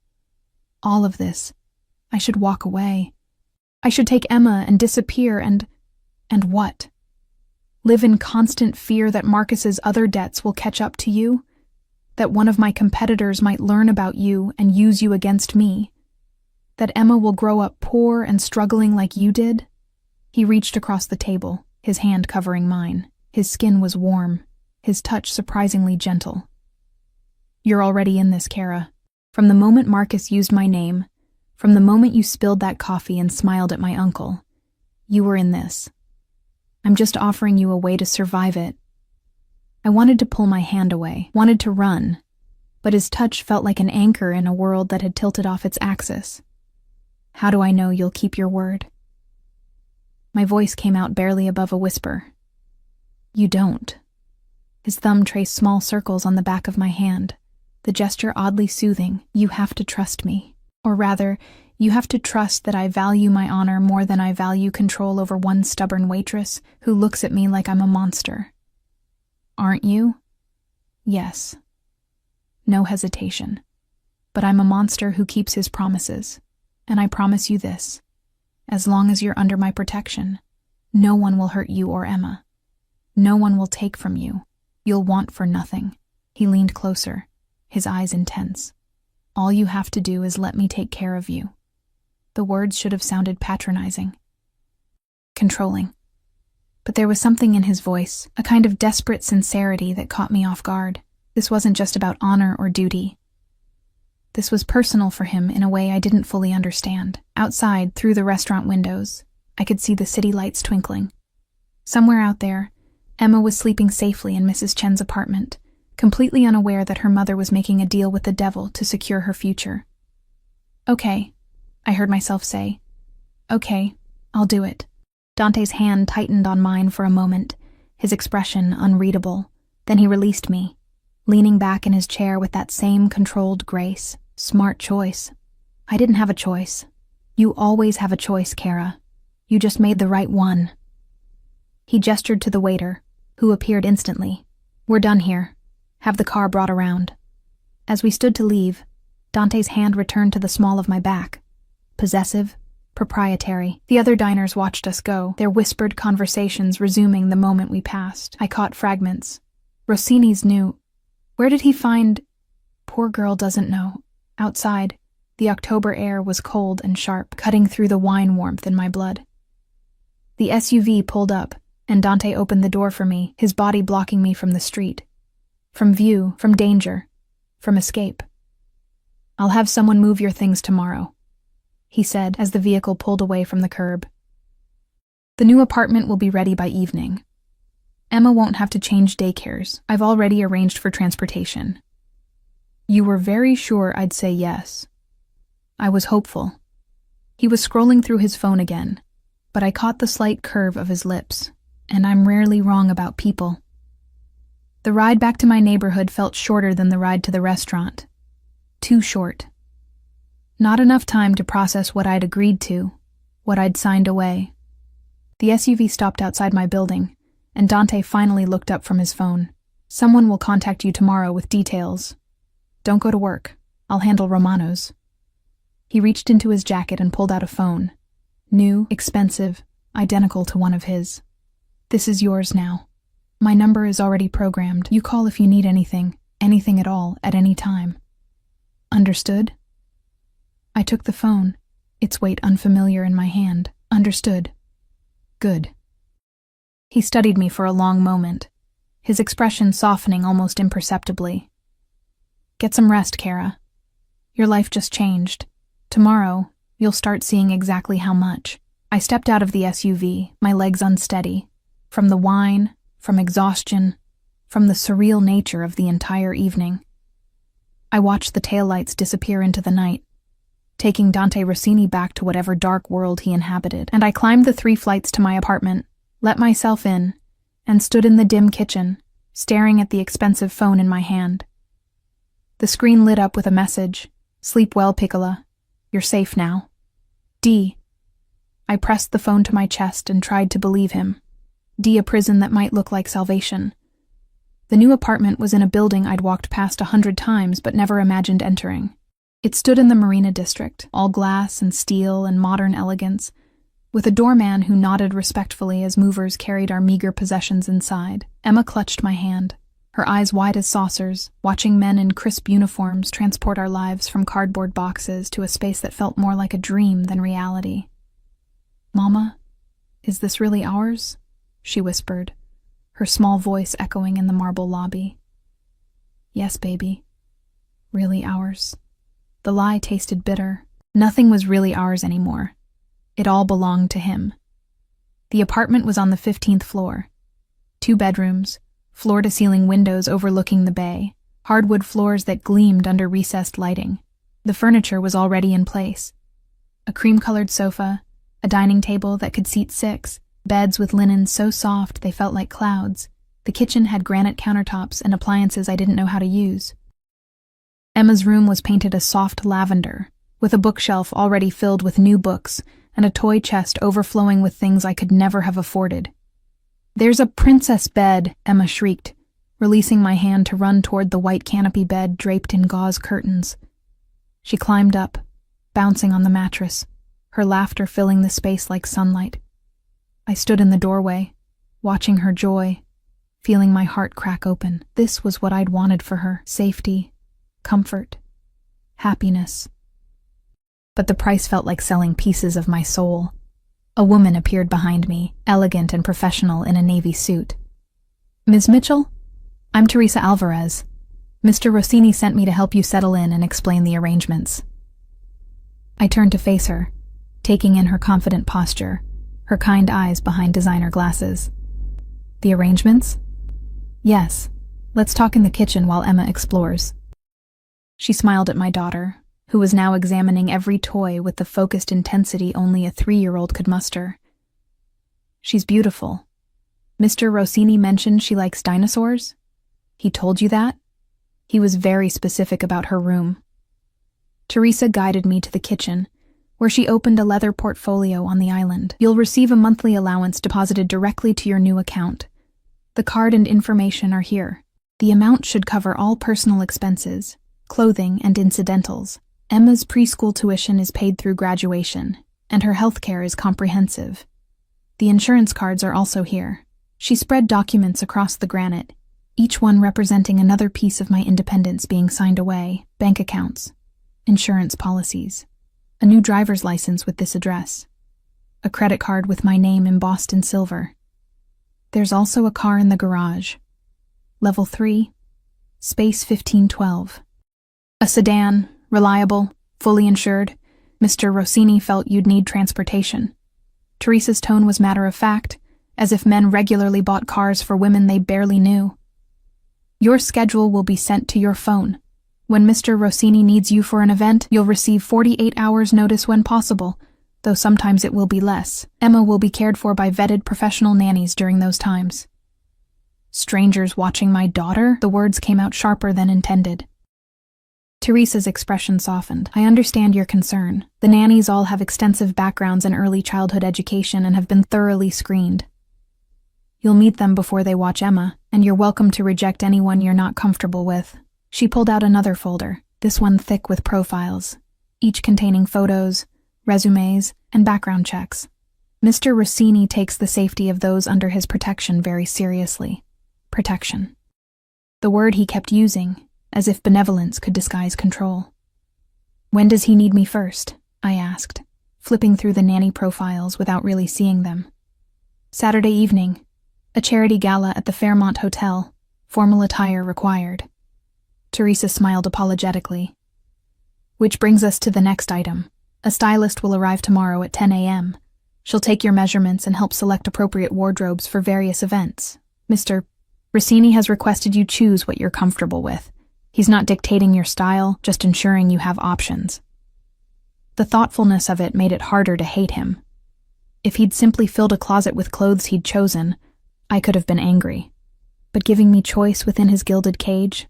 All of this. I should walk away. I should take Emma and disappear and what? Live in constant fear that Marcus's other debts will catch up to you? That one of my competitors might learn about you and use you against me? That Emma will grow up poor and struggling like you did? He reached across the table, his hand covering mine. His skin was warm, his touch surprisingly gentle. You're already in this, Kara. From the moment Marcus used my name, from the moment you spilled that coffee and smiled at my uncle, you were in this. I'm just offering you a way to survive it. I wanted to pull my hand away, wanted to run, but his touch felt like an anchor in a world that had tilted off its axis. How do I know you'll keep your word? My voice came out barely above a whisper. You don't. His thumb traced small circles on the back of my hand, the gesture oddly soothing. You have to trust me. Or rather, you have to trust that I value my honor more than I value control over one stubborn waitress who looks at me like I'm a monster. Aren't you? Yes. No hesitation. But I'm a monster who keeps his promises. And I promise you this. As long as you're under my protection, no one will hurt you or Emma. No one will take from you. You'll want for nothing. He leaned closer, his eyes intense. All you have to do is let me take care of you. The words should have sounded patronizing. Controlling. But there was something in his voice, a kind of desperate sincerity that caught me off guard. This wasn't just about honor or duty. This was personal for him in a way I didn't fully understand. Outside, through the restaurant windows, I could see the city lights twinkling. Somewhere out there, Emma was sleeping safely in Mrs. Chen's apartment, completely unaware that her mother was making a deal with the devil to secure her future. "Okay," I heard myself say. "Okay, I'll do it." Dante's hand tightened on mine for a moment, his expression unreadable. Then he released me, leaning back in his chair with that same controlled grace. Smart choice. I didn't have a choice. You always have a choice, Kara. You just made the right one. He gestured to the waiter, who appeared instantly. "We're done here. Have the car brought around." As we stood to leave, Dante's hand returned to the small of my back. Possessive, proprietary. The other diners watched us go, their whispered conversations resuming the moment we passed. I caught fragments. Rossini's new. Where did he find? Poor girl doesn't know. Outside, the October air was cold and sharp, cutting through the wine warmth in my blood. The SUV pulled up, and Dante opened the door for me, his body blocking me from the street. From view, from danger, from escape. "I'll have someone move your things tomorrow," he said as the vehicle pulled away from the curb. "The new apartment will be ready by evening. Emma won't have to change daycares. I've already arranged for transportation." You were very sure I'd say yes. I was hopeful. He was scrolling through his phone again, but I caught the slight curve of his lips, and I'm rarely wrong about people. The ride back to my neighborhood felt shorter than the ride to the restaurant. Too short. Not enough time to process what I'd agreed to, what I'd signed away. The SUV stopped outside my building, and Dante finally looked up from his phone. "Someone will contact you tomorrow with details. Don't go to work. I'll handle Romano's." He reached into his jacket and pulled out a phone. New, expensive, identical to one of his. "This is yours now. My number is already programmed. You call if you need anything at all, at any time." "Understood?" I took the phone, its weight unfamiliar in my hand. "Understood." "Good." He studied me for a long moment, his expression softening almost imperceptibly. "Get some rest, Kara. Your life just changed. Tomorrow, you'll start seeing exactly how much." I stepped out of the SUV, my legs unsteady, from the wine, from exhaustion, from the surreal nature of the entire evening. I watched the taillights disappear into the night, taking Dante Rossini back to whatever dark world he inhabited, and I climbed the 3 flights to my apartment, let myself in, and stood in the dim kitchen, staring at the expensive phone in my hand. The screen lit up with a message. "Sleep well, Piccola. You're safe now. D." I pressed the phone to my chest and tried to believe him. D, a prison that might look like salvation. The new apartment was in a building I'd walked past 100 times but never imagined entering. It stood in the Marina district, all glass and steel and modern elegance, with a doorman who nodded respectfully as movers carried our meager possessions inside. Emma clutched my hand, her eyes wide as saucers, watching men in crisp uniforms transport our lives from cardboard boxes to a space that felt more like a dream than reality. "Mama, is this really ours?" she whispered, her small voice echoing in the marble lobby. "Yes, baby. Really ours." The lie tasted bitter. Nothing was really ours anymore. It all belonged to him. The apartment was on the 15th floor. 2 bedrooms, floor-to-ceiling windows overlooking the bay, hardwood floors that gleamed under recessed lighting. The furniture was already in place. A cream-colored sofa, a dining table that could seat 6, beds with linens so soft they felt like clouds. The kitchen had granite countertops and appliances I didn't know how to use. Emma's room was painted a soft lavender, with a bookshelf already filled with new books and a toy chest overflowing with things I could never have afforded. "There's a princess bed," Emma shrieked, releasing my hand to run toward the white canopy bed draped in gauze curtains. She climbed up, bouncing on the mattress, her laughter filling the space like sunlight. I stood in the doorway, watching her joy, feeling my heart crack open. This was what I'd wanted for her: safety, comfort, happiness. But the price felt like selling pieces of my soul. A woman appeared behind me, elegant and professional in a navy suit. "Ms. Mitchell? I'm Teresa Alvarez." Mr. Rossini sent me to help you settle in and explain the arrangements. I turned to face her, taking in her confident posture, her kind eyes behind designer glasses. The arrangements? Yes. Let's talk in the kitchen while Emma explores. She smiled at my daughter, who was now examining every toy with the focused intensity only a 3-year-old could muster. She's beautiful. Mr. Rossini mentioned she likes dinosaurs? He told you that? He was very specific about her room. Teresa guided me to the kitchen, where she opened a leather portfolio on the island. You'll receive a monthly allowance deposited directly to your new account. The card and information are here. The amount should cover all personal expenses, clothing, and incidentals. Emma's preschool tuition is paid through graduation, and her health care is comprehensive. The insurance cards are also here. She spread documents across the granite, each one representing another piece of my independence being signed away: bank accounts, insurance policies, a new driver's license with this address, a credit card with my name embossed in silver. There's also a car in the garage. Level 3, space 1512. A sedan, reliable, fully insured. Mr. Rossini felt you'd need transportation. Teresa's tone was matter-of-fact, as if men regularly bought cars for women they barely knew. Your schedule will be sent to your phone. When Mr. Rossini needs you for an event, you'll receive 48 hours notice when possible, though sometimes it will be less. Emma will be cared for by vetted professional nannies during those times. Strangers watching my daughter? The words came out sharper than intended. Teresa's expression softened. I understand your concern. The nannies all have extensive backgrounds in early childhood education and have been thoroughly screened. You'll meet them before they watch Emma, and you're welcome to reject anyone you're not comfortable with. She pulled out another folder, this one thick with profiles, each containing photos, resumes, and background checks. Mr. Rossini takes the safety of those under his protection very seriously. Protection. The word he kept using, as if benevolence could disguise control. When does he need me first? I asked, flipping through the nanny profiles without really seeing them. Saturday evening, a charity gala at the Fairmont Hotel, formal attire required. Teresa smiled apologetically. Which brings us to the next item. A stylist will arrive tomorrow at 10 a.m. She'll take your measurements and help select appropriate wardrobes for various events. Mr. Rossini has requested you choose what you're comfortable with. He's not dictating your style, just ensuring you have options. The thoughtfulness of it made it harder to hate him. If he'd simply filled a closet with clothes he'd chosen, I could have been angry. But giving me choice within his gilded cage,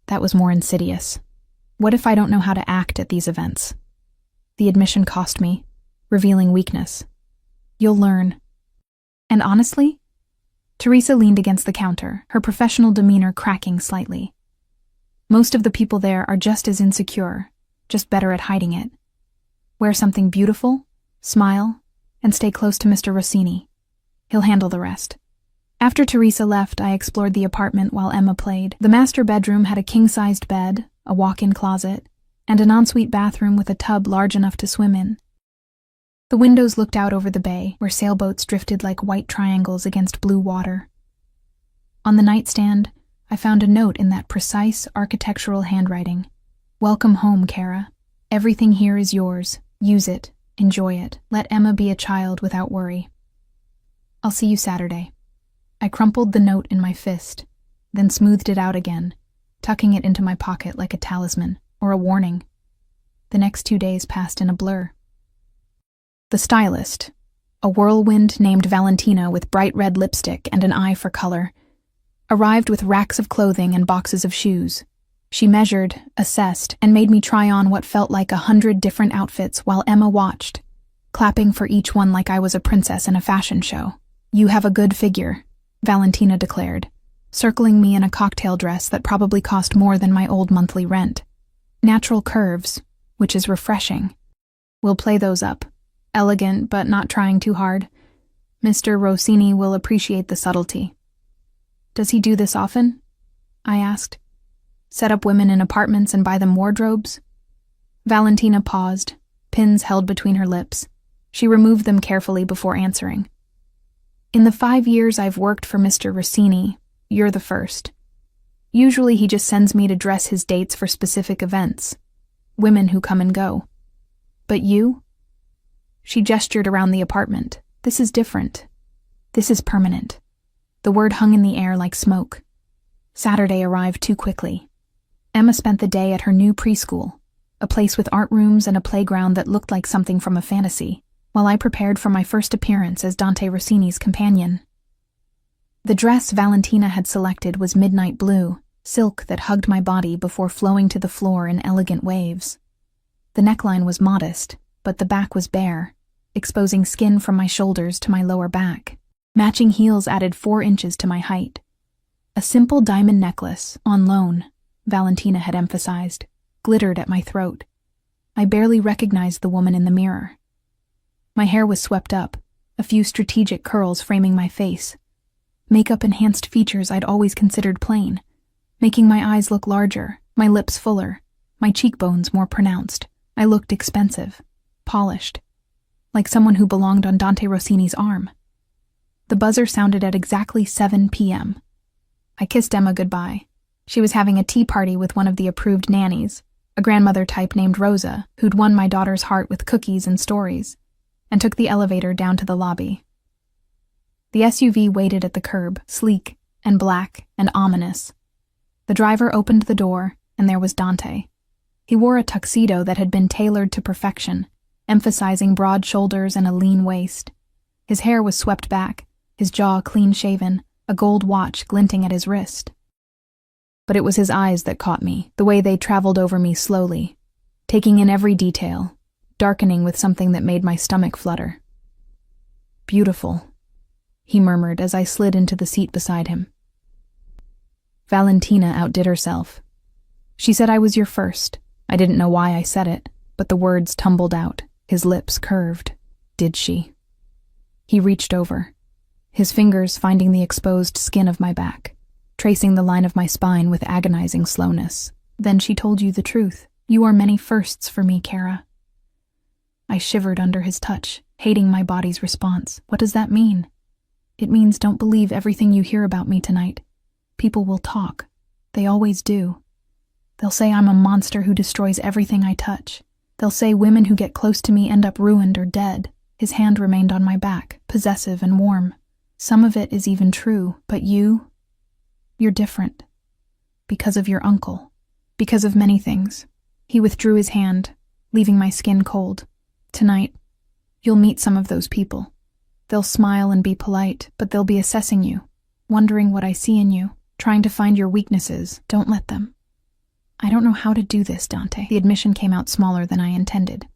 that was more insidious. What if I don't know how to act at these events? The admission cost me, revealing weakness. You'll learn. And honestly, Teresa leaned against the counter, her professional demeanor cracking slightly. Most of the people there are just as insecure, just better at hiding it. Wear something beautiful, smile, and stay close to Mr. Rossini. He'll handle the rest. After Teresa left, I explored the apartment while Emma played. The master bedroom had a king-sized bed, a walk-in closet, and an ensuite bathroom with a tub large enough to swim in. The windows looked out over the bay, where sailboats drifted like white triangles against blue water. On the nightstand, I found a note in that precise architectural handwriting. Welcome home, Kara. Everything here is yours. Use it. Enjoy it. Let Emma be a child without worry. I'll see you Saturday. I crumpled the note in my fist, then smoothed it out again, tucking it into my pocket like a talisman or a warning. The next 2 days passed in a blur. The stylist, a whirlwind named Valentina with bright red lipstick and an eye for color, arrived with racks of clothing and boxes of shoes. She measured, assessed, and made me try on what felt like 100 different outfits while Emma watched, clapping for each one like I was a princess in a fashion show. You have a good figure, Valentina declared, circling me in a cocktail dress that probably cost more than my old monthly rent. Natural curves, which is refreshing. We'll play those up. Elegant, but not trying too hard. Mr. Rossini will appreciate the subtlety. Does he do this often? I asked. Set up women in apartments and buy them wardrobes? Valentina paused, pins held between her lips. She removed them carefully before answering. In the 5 years I've worked for Mr. Rossini, you're the first. Usually he just sends me to dress his dates for specific events. Women who come and go. But you? She gestured around the apartment. This is different. This is permanent. The word hung in the air like smoke. Saturday arrived too quickly. Emma spent the day at her new preschool, a place with art rooms and a playground that looked like something from a fantasy, while I prepared for my first appearance as Dante Rossini's companion. The dress Valentina had selected was midnight blue, silk that hugged my body before flowing to the floor in elegant waves. The neckline was modest, but the back was bare, exposing skin from my shoulders to my lower back. Matching heels added 4 inches to my height. A simple diamond necklace, on loan, Valentina had emphasized, glittered at my throat. I barely recognized the woman in the mirror. My hair was swept up, a few strategic curls framing my face. Makeup-enhanced features I'd always considered plain, making my eyes look larger, my lips fuller, my cheekbones more pronounced. I looked expensive, polished, like someone who belonged on Dante Rossini's arm. The buzzer sounded at exactly 7 p.m. I kissed Emma goodbye. She was having a tea party with one of the approved nannies, a grandmother type named Rosa, who'd won my daughter's heart with cookies and stories, and took the elevator down to the lobby. The SUV waited at the curb, sleek and black and ominous. The driver opened the door, and there was Dante. He wore a tuxedo that had been tailored to perfection, emphasizing broad shoulders and a lean waist. His hair was swept back, his jaw clean-shaven, a gold watch glinting at his wrist. But it was his eyes that caught me, the way they traveled over me slowly, taking in every detail, darkening with something that made my stomach flutter. "Beautiful," he murmured as I slid into the seat beside him. Valentina outdid herself. She said I was your first. I didn't know why I said it, but the words tumbled out, his lips curved. Did she? He reached over, his fingers finding the exposed skin of my back, tracing the line of my spine with agonizing slowness. Then she told you the truth. You are many firsts for me, Kara. I shivered under his touch, hating my body's response. What does that mean? It means don't believe everything you hear about me tonight. People will talk. They always do. They'll say I'm a monster who destroys everything I touch. They'll say women who get close to me end up ruined or dead. His hand remained on my back, possessive and warm. Some of it is even true, but you're different. Because of your uncle. Because of many things. He withdrew his hand, leaving my skin cold. Tonight, you'll meet some of those people. They'll smile and be polite, but they'll be assessing you, wondering what I see in you, trying to find your weaknesses. Don't let them. I don't know how to do this, Dante. The admission came out smaller than I intended.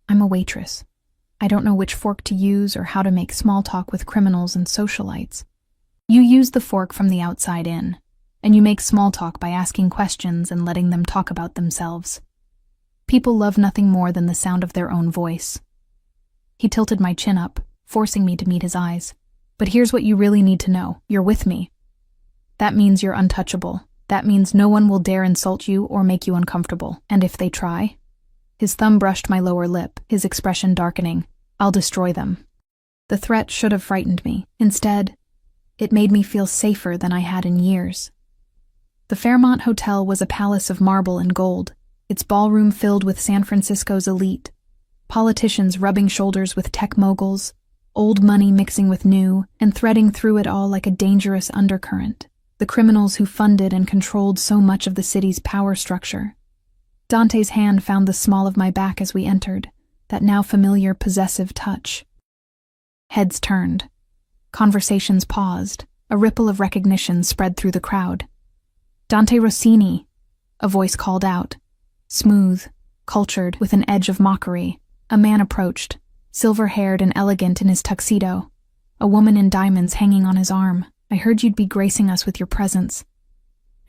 I'm a waitress. I don't know which fork to use or how to make small talk with criminals and socialites. You use the fork from the outside in, and you make small talk by asking questions and letting them talk about themselves. People love nothing more than the sound of their own voice. He tilted my chin up, forcing me to meet his eyes. But here's what you really need to know. You're with me. That means you're untouchable. That means no one will dare insult you or make you uncomfortable. And if they try? His thumb brushed my lower lip, his expression darkening. I'll destroy them. The threat should have frightened me. Instead, it made me feel safer than I had in years. The Fairmont Hotel was a palace of marble and gold, its ballroom filled with San Francisco's elite, politicians rubbing shoulders with tech moguls, old money mixing with new, and threading through it all like a dangerous undercurrent, the criminals who funded and controlled so much of the city's power structure. Dante's hand found the small of my back as we entered, that now familiar possessive touch. Heads turned. Conversations paused. A ripple of recognition spread through the crowd. Dante Rossini, a voice called out. Smooth, cultured, with an edge of mockery, a man approached, silver-haired and elegant in his tuxedo, a woman in diamonds hanging on his arm. I heard you'd be gracing us with your presence.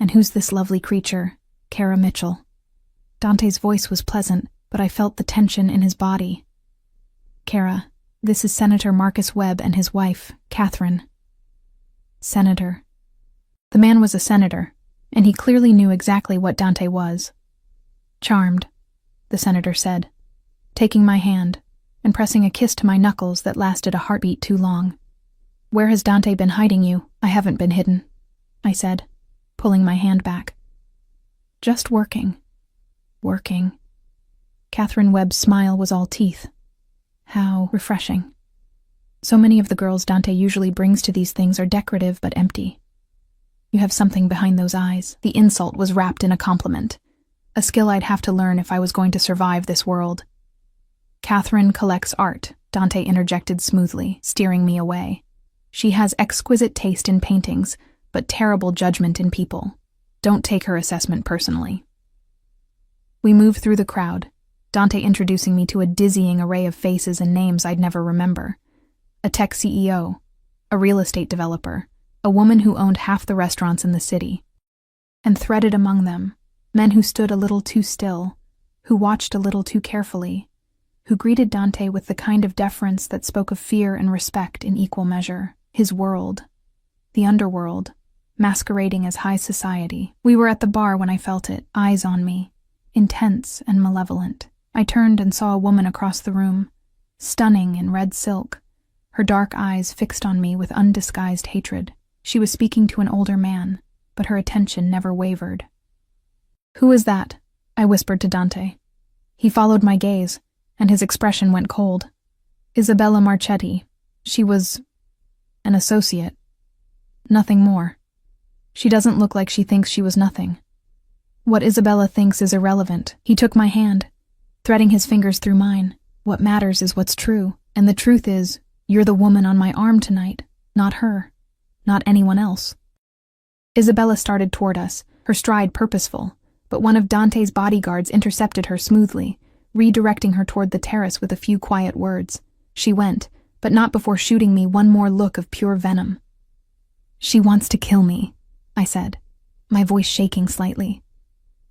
And who's this lovely creature? Kara Mitchell. Dante's voice was pleasant, but I felt the tension in his body. Kara, this is Senator Marcus Webb and his wife, Catherine. Senator. The man was a senator, and he clearly knew exactly what Dante was. Charmed, the senator said, taking my hand and pressing a kiss to my knuckles that lasted a heartbeat too long. Where has Dante been hiding you? I haven't been hidden, I said, pulling my hand back. Just working. Working. Catherine Webb's smile was all teeth. How refreshing. So many of the girls Dante usually brings to these things are decorative but empty. You have something behind those eyes. The insult was wrapped in a compliment, a skill I'd have to learn if I was going to survive this world. Catherine collects art, Dante interjected smoothly, steering me away. She has exquisite taste in paintings, but terrible judgment in people. Don't take her assessment personally. We move through the crowd, Dante introducing me to a dizzying array of faces and names I'd never remember. A tech CEO, a real estate developer, a woman who owned half the restaurants in the city. And threaded among them, men who stood a little too still, who watched a little too carefully, who greeted Dante with the kind of deference that spoke of fear and respect in equal measure. His world, the underworld, masquerading as high society. We were at the bar when I felt it, eyes on me, intense and malevolent. I turned and saw a woman across the room, stunning in red silk, her dark eyes fixed on me with undisguised hatred. She was speaking to an older man, but her attention never wavered. "Who is that?" I whispered to Dante. He followed my gaze, and his expression went cold. "Isabella Marchetti. She was an associate. Nothing more. She doesn't look like she thinks she was nothing. What Isabella thinks is irrelevant." He took my hand, threading his fingers through mine. "What matters is what's true, and the truth is, you're the woman on my arm tonight, not her, not anyone else." Isabella started toward us, her stride purposeful, but one of Dante's bodyguards intercepted her smoothly, redirecting her toward the terrace with a few quiet words. She went, but not before shooting me one more look of pure venom. "She wants to kill me," I said, my voice shaking slightly.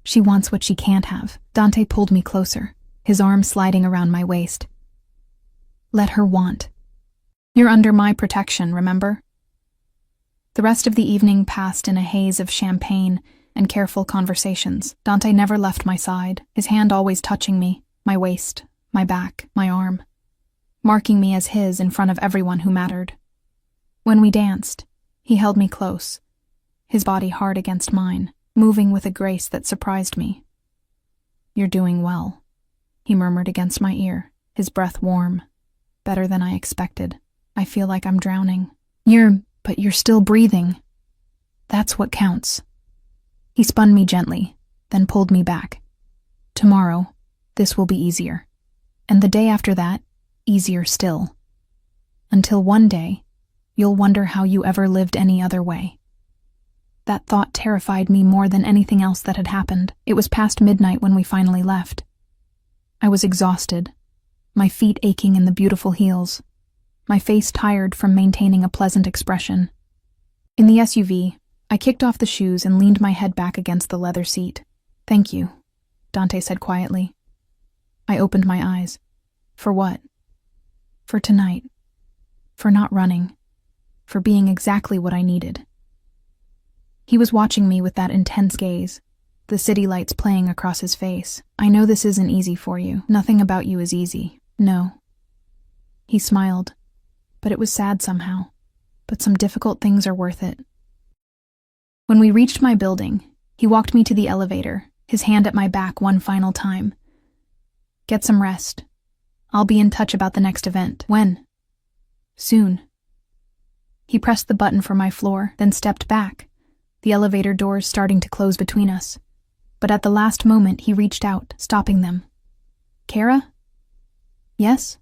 "She wants what she can't have." Dante pulled me closer, his arm sliding around my waist. "Let her want. You're under my protection, remember?" The rest of the evening passed in a haze of champagne and careful conversations. Dante never left my side, his hand always touching me, my waist, my back, my arm, marking me as his in front of everyone who mattered. When we danced, he held me close, his body hard against mine, moving with a grace that surprised me. "You're doing well," he murmured against my ear, his breath warm, better than I expected. "I feel like I'm drowning." But you're still breathing. That's what counts." He spun me gently, then pulled me back. "Tomorrow, this will be easier. And the day after that, easier still. Until one day, you'll wonder how you ever lived any other way." That thought terrified me more than anything else that had happened. It was past midnight when we finally left. I was exhausted, my feet aching in the beautiful heels, my face tired from maintaining a pleasant expression. In the SUV, I kicked off the shoes and leaned my head back against the leather seat. "Thank you," Dante said quietly. I opened my eyes. For what? For tonight. For not running. For being exactly what I needed. He was watching me with that intense gaze, the city lights playing across his face. "I know this isn't easy for you. Nothing about you is easy. No." He smiled, but it was sad somehow. But some difficult things are worth it. When we reached my building, he walked me to the elevator, his hand at my back one final time. "Get some rest. I'll be in touch about the next event." "When?" "Soon." He pressed the button for my floor, then stepped back, the elevator doors starting to close between us. But at the last moment he reached out, stopping them. "Kara?" "Yes?"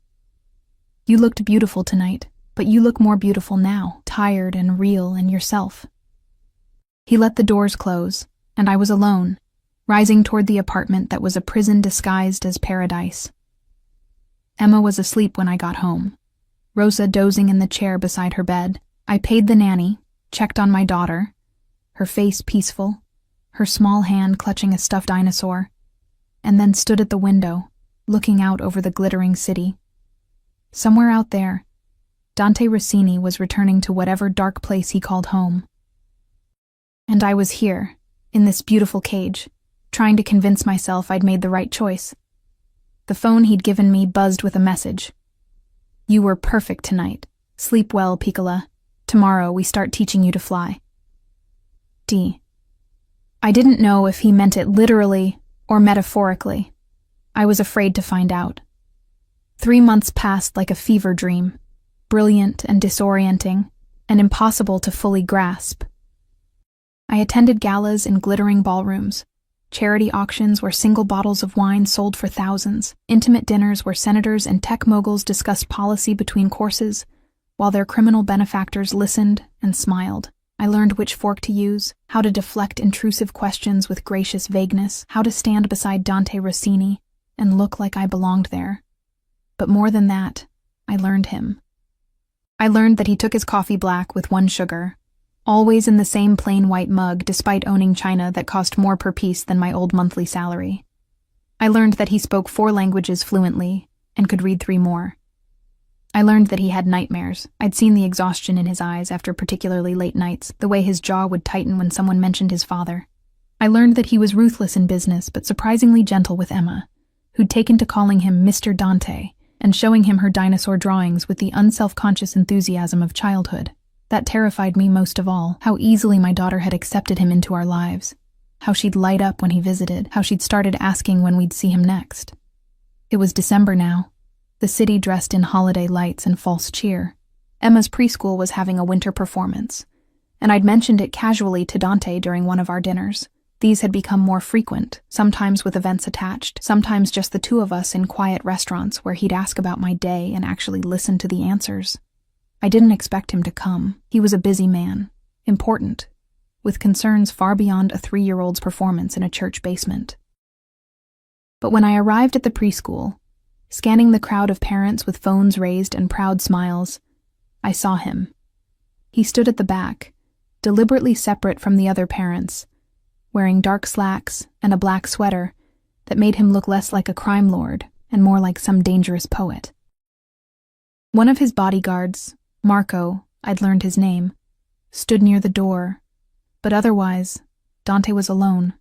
"You looked beautiful tonight, but you look more beautiful now, tired and real and yourself." He let the doors close, and I was alone, rising toward the apartment that was a prison disguised as paradise. Emma was asleep when I got home, Rosa dozing in the chair beside her bed. I paid the nanny, checked on my daughter, her face peaceful, her small hand clutching a stuffed dinosaur, and then stood at the window, looking out over the glittering city. Somewhere out there, Dante Rossini was returning to whatever dark place he called home. And I was here, in this beautiful cage, trying to convince myself I'd made the right choice. The phone he'd given me buzzed with a message. "You were perfect tonight. Sleep well, Piccola. Tomorrow we start teaching you to fly." D. I didn't know if he meant it literally or metaphorically. I was afraid to find out. 3 months passed like a fever dream, brilliant and disorienting, and impossible to fully grasp. I attended galas in glittering ballrooms, charity auctions where single bottles of wine sold for thousands, intimate dinners where senators and tech moguls discussed policy between courses, while their criminal benefactors listened and smiled. I learned which fork to use, how to deflect intrusive questions with gracious vagueness, how to stand beside Dante Rossini and look like I belonged there. But more than that, I learned him. I learned that he took his coffee black with 1 sugar, always in the same plain white mug despite owning china that cost more per piece than my old monthly salary. I learned that he spoke 4 languages fluently and could read 3 more. I learned that he had nightmares. I'd seen the exhaustion in his eyes after particularly late nights, the way his jaw would tighten when someone mentioned his father. I learned that he was ruthless in business but surprisingly gentle with Emma, who'd taken to calling him Mr. Dante and showing him her dinosaur drawings with the unself-conscious enthusiasm of childhood. That terrified me most of all, how easily my daughter had accepted him into our lives, how she'd light up when he visited, how she'd started asking when we'd see him next. It was December now, the city dressed in holiday lights and false cheer. Emma's preschool was having a winter performance, and I'd mentioned it casually to Dante during one of our dinners. These had become more frequent, sometimes with events attached, sometimes just the 2 of us in quiet restaurants where he'd ask about my day and actually listen to the answers. I didn't expect him to come. He was a busy man, important, with concerns far beyond a 3-year-old's performance in a church basement. But when I arrived at the preschool, scanning the crowd of parents with phones raised and proud smiles, I saw him. He stood at the back, deliberately separate from the other parents, wearing dark slacks and a black sweater that made him look less like a crime lord and more like some dangerous poet. One of his bodyguards, Marco, I'd learned his name, stood near the door, but otherwise, Dante was alone,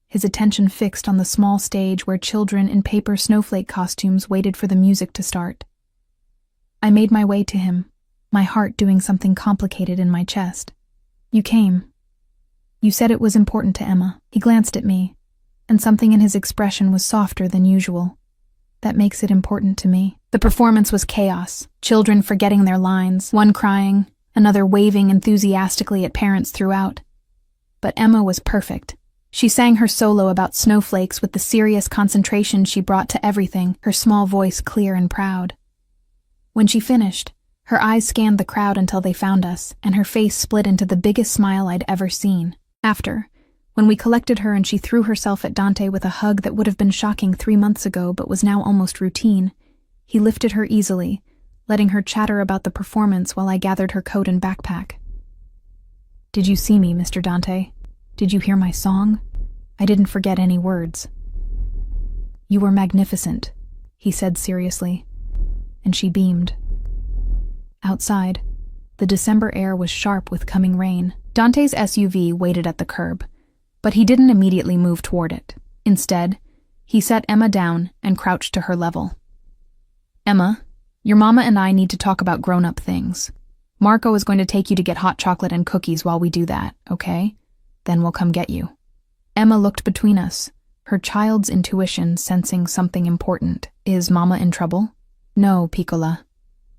his attention fixed on the small stage where children in paper snowflake costumes waited for the music to start. I made my way to him, my heart doing something complicated in my chest. "You came. You said it was important to Emma." He glanced at me, and something in his expression was softer than usual. "That makes it important to me." The performance was chaos, children forgetting their lines, one crying, another waving enthusiastically at parents throughout. But Emma was perfect. She sang her solo about snowflakes with the serious concentration she brought to everything, her small voice clear and proud. When she finished, her eyes scanned the crowd until they found us, and her face split into the biggest smile I'd ever seen. After, when we collected her and she threw herself at Dante with a hug that would have been shocking 3 months ago but was now almost routine, he lifted her easily, letting her chatter about the performance while I gathered her coat and backpack. "Did you see me, Mr. Dante? Did you hear my song? I didn't forget any words." "You were magnificent," he said seriously, and she beamed. Outside, the December air was sharp with coming rain. Dante's SUV waited at the curb, but he didn't immediately move toward it. Instead, he set Emma down and crouched to her level. "Emma, your mama and I need to talk about grown-up things. Marco is going to take you to get hot chocolate and cookies while we do that, okay? Then we'll come get you." Emma looked between us, her child's intuition sensing something important. "Is Mama in trouble?" "No, Piccola."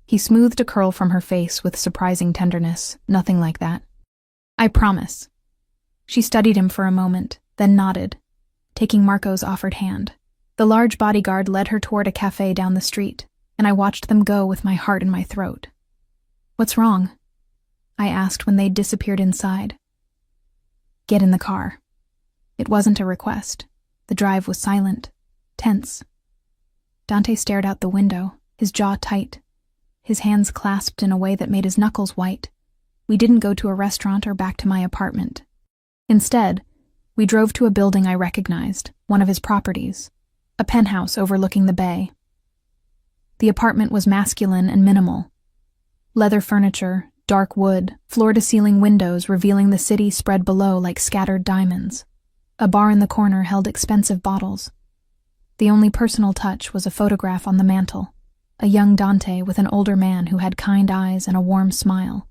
He smoothed a curl from her face with surprising tenderness. "Nothing like that." "I promise." She studied him for a moment, then nodded, taking Marco's offered hand. The large bodyguard led her toward a cafe down the street, and I watched them go with my heart in my throat. "What's wrong?" I asked when they'd disappeared inside. "Get in the car." It wasn't a request. The drive was silent, tense. Dante stared out the window, his jaw tight, his hands clasped in a way that made his knuckles white. We didn't go to a restaurant or back to my apartment. Instead, we drove to a building I recognized, one of his properties, a penthouse overlooking the bay. The apartment was masculine and minimal. Leather furniture, dark wood, floor-to-ceiling windows revealing the city spread below like scattered diamonds. A bar in the corner held expensive bottles. The only personal touch was a photograph on the mantel, a young Dante with an older man who had kind eyes and a warm smile.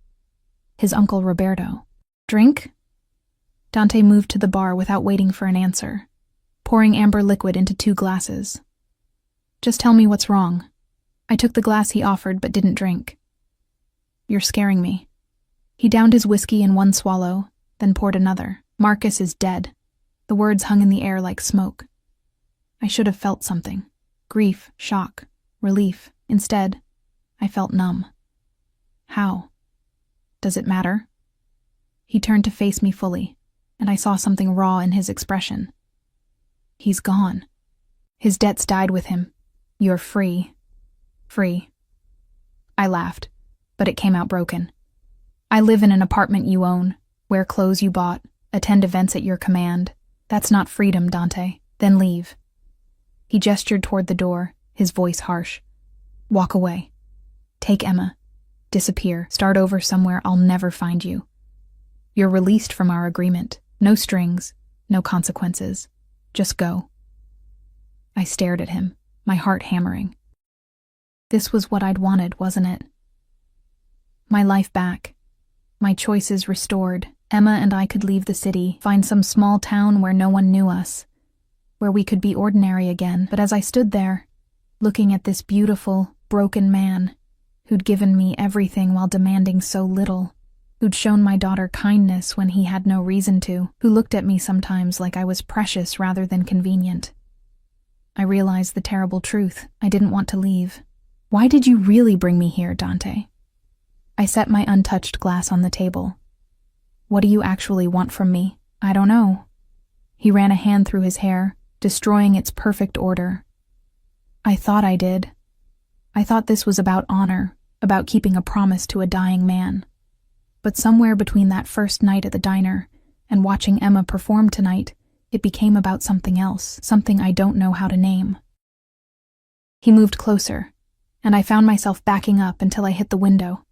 His uncle Roberto. "Drink?" Dante moved to the bar without waiting for an answer, pouring amber liquid into 2 glasses. Just tell me what's wrong. I took the glass he offered but didn't drink. You're scaring me. He downed his whiskey in 1 swallow, then poured another. Marcus is dead. The words hung in the air like smoke. I should have felt something. Grief, shock, relief. Instead, I felt numb. How? Does it matter? He turned to face me fully, and I saw something raw in his expression. He's gone. His debts died with him. You're free. Free. I laughed, but it came out broken. I live in an apartment you own, wear clothes you bought, attend events at your command. That's not freedom, Dante. Then leave. He gestured toward the door, his voice harsh. Walk away. Take Emma. Disappear. Start over somewhere I'll never find you. You're released from our agreement. No strings, no consequences. Just go. I stared at him, my heart hammering. This was what I'd wanted, wasn't it? My life back. My choices restored. Emma and I could leave the city, find some small town where no one knew us, where we could be ordinary again. But as I stood there, looking at this beautiful, broken man, who'd given me everything while demanding so little, who'd shown my daughter kindness when he had no reason to, who looked at me sometimes like I was precious rather than convenient, I realized the terrible truth. I didn't want to leave. Why did you really bring me here, Dante? I set my untouched glass on the table. What do you actually want from me? I don't know. He ran a hand through his hair, destroying its perfect order. I thought I did. I thought this was about honor, about keeping a promise to a dying man. But somewhere between that first night at the diner and watching Emma perform tonight, it became about something else, something I don't know how to name. He moved closer, and I found myself backing up until I hit the window.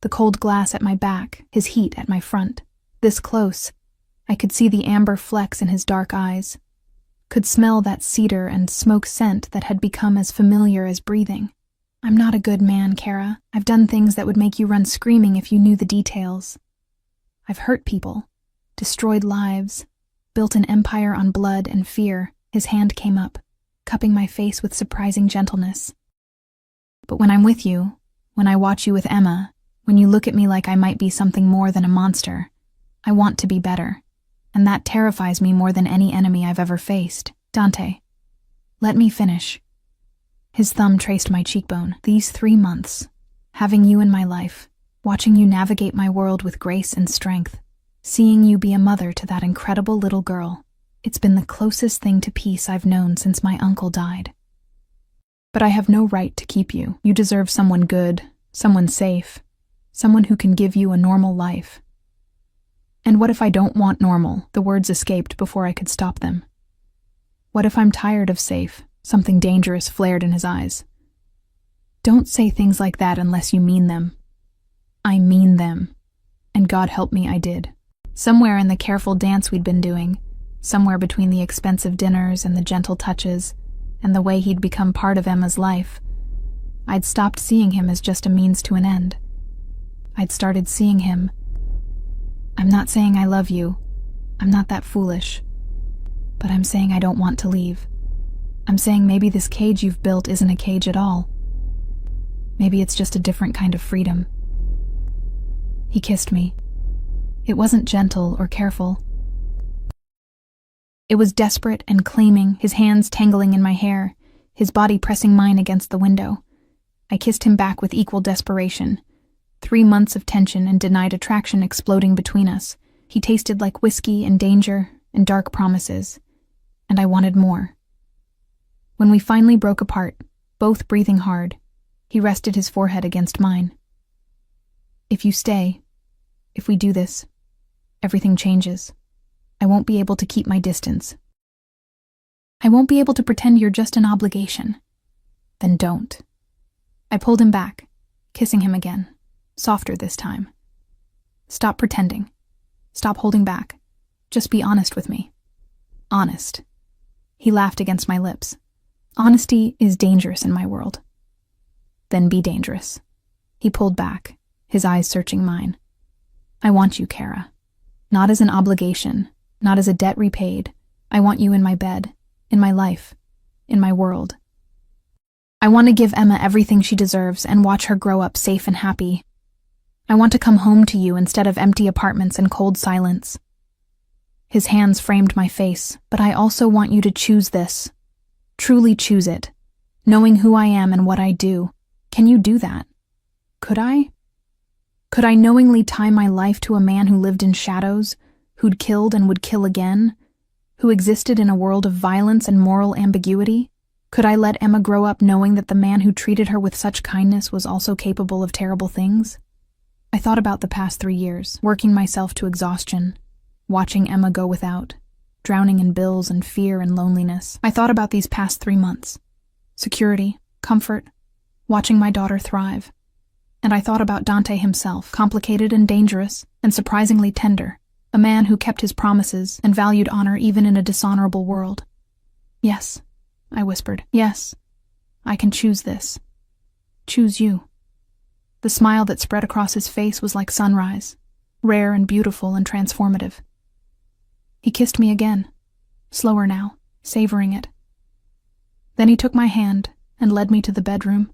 The cold glass at my back, his heat at my front. This close, I could see the amber flecks in his dark eyes, could smell that cedar and smoke scent that had become as familiar as breathing. I'm not a good man, Kara. I've done things that would make you run screaming if you knew the details. I've hurt people, destroyed lives, built an empire on blood and fear. His hand came up, cupping my face with surprising gentleness. But when I'm with you, when I watch you with Emma, when you look at me like I might be something more than a monster, I want to be better, and that terrifies me more than any enemy I've ever faced. Dante, let me finish. His thumb traced my cheekbone. These 3 months, having you in my life, watching you navigate my world with grace and strength, seeing you be a mother to that incredible little girl, it's been the closest thing to peace I've known since my uncle died. But I have no right to keep you. You deserve someone good, someone safe, someone who can give you a normal life. And what if I don't want normal? The words escaped before I could stop them. What if I'm tired of safe? Something dangerous flared in his eyes. Don't say things like that unless you mean them. I mean them. And God help me, I did. Somewhere in the careful dance we'd been doing, somewhere between the expensive dinners and the gentle touches, and the way he'd become part of Emma's life, I'd stopped seeing him as just a means to an end. I'd started seeing him. I'm not saying I love you. I'm not that foolish. But I'm saying I don't want to leave. I'm saying maybe this cage you've built isn't a cage at all. Maybe it's just a different kind of freedom. He kissed me. It wasn't gentle or careful. It was desperate and claiming, his hands tangling in my hair, his body pressing mine against the window. I kissed him back with equal desperation. 3 months of tension and denied attraction exploding between us. He tasted like whiskey and danger and dark promises, and I wanted more. When we finally broke apart, both breathing hard, he rested his forehead against mine. If you stay, if we do this, everything changes. I won't be able to keep my distance. I won't be able to pretend you're just an obligation. Then don't. I pulled him back, kissing him again, softer this time. Stop pretending. Stop holding back. Just be honest with me. Honest. He laughed against my lips. Honesty is dangerous in my world. Then be dangerous. He pulled back, his eyes searching mine. I want you, Kara. Not as an obligation, not as a debt repaid. I want you in my bed, in my life, in my world. I want to give Emma everything she deserves and watch her grow up safe and happy. I want to come home to you instead of empty apartments and cold silence. His hands framed my face, but I also want you to choose this. Truly choose it. Knowing who I am and what I do. Can you do that? Could I? Could I knowingly tie my life to a man who lived in shadows, who'd killed and would kill again, who existed in a world of violence and moral ambiguity? Could I let Emma grow up knowing that the man who treated her with such kindness was also capable of terrible things? I thought about the past 3 years, working myself to exhaustion, watching Emma go without, drowning in bills and fear and loneliness. I thought about these past 3 months. Security, comfort, watching my daughter thrive. And I thought about Dante himself, complicated and dangerous, and surprisingly tender, a man who kept his promises and valued honor even in a dishonorable world. Yes, I whispered. Yes, I can choose this. Choose you. The smile that spread across his face was like sunrise, rare and beautiful and transformative. He kissed me again, slower now, savoring it. Then he took my hand and led me to the bedroom.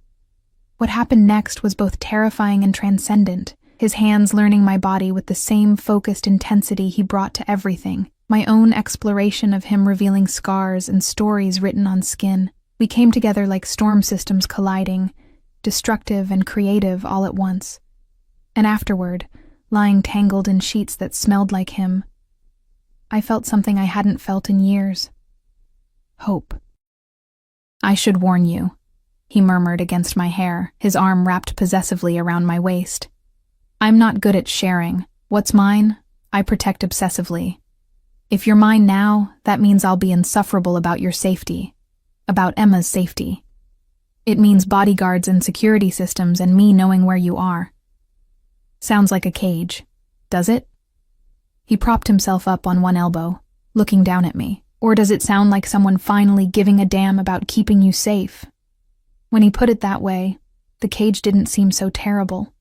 What happened next was both terrifying and transcendent, his hands learning my body with the same focused intensity he brought to everything, my own exploration of him revealing scars and stories written on skin. We came together like storm systems colliding, destructive and creative all at once. And afterward, lying tangled in sheets that smelled like him, I felt something I hadn't felt in years. Hope. I should warn you, he murmured against my hair, his arm wrapped possessively around my waist. I'm not good at sharing. What's mine, I protect obsessively. If you're mine now, that means I'll be insufferable about your safety, about Emma's safety. It means bodyguards and security systems and me knowing where you are. Sounds like a cage, does it? He propped himself up on one elbow, looking down at me. Or does it sound like someone finally giving a damn about keeping you safe? When he put it that way, the cage didn't seem so terrible.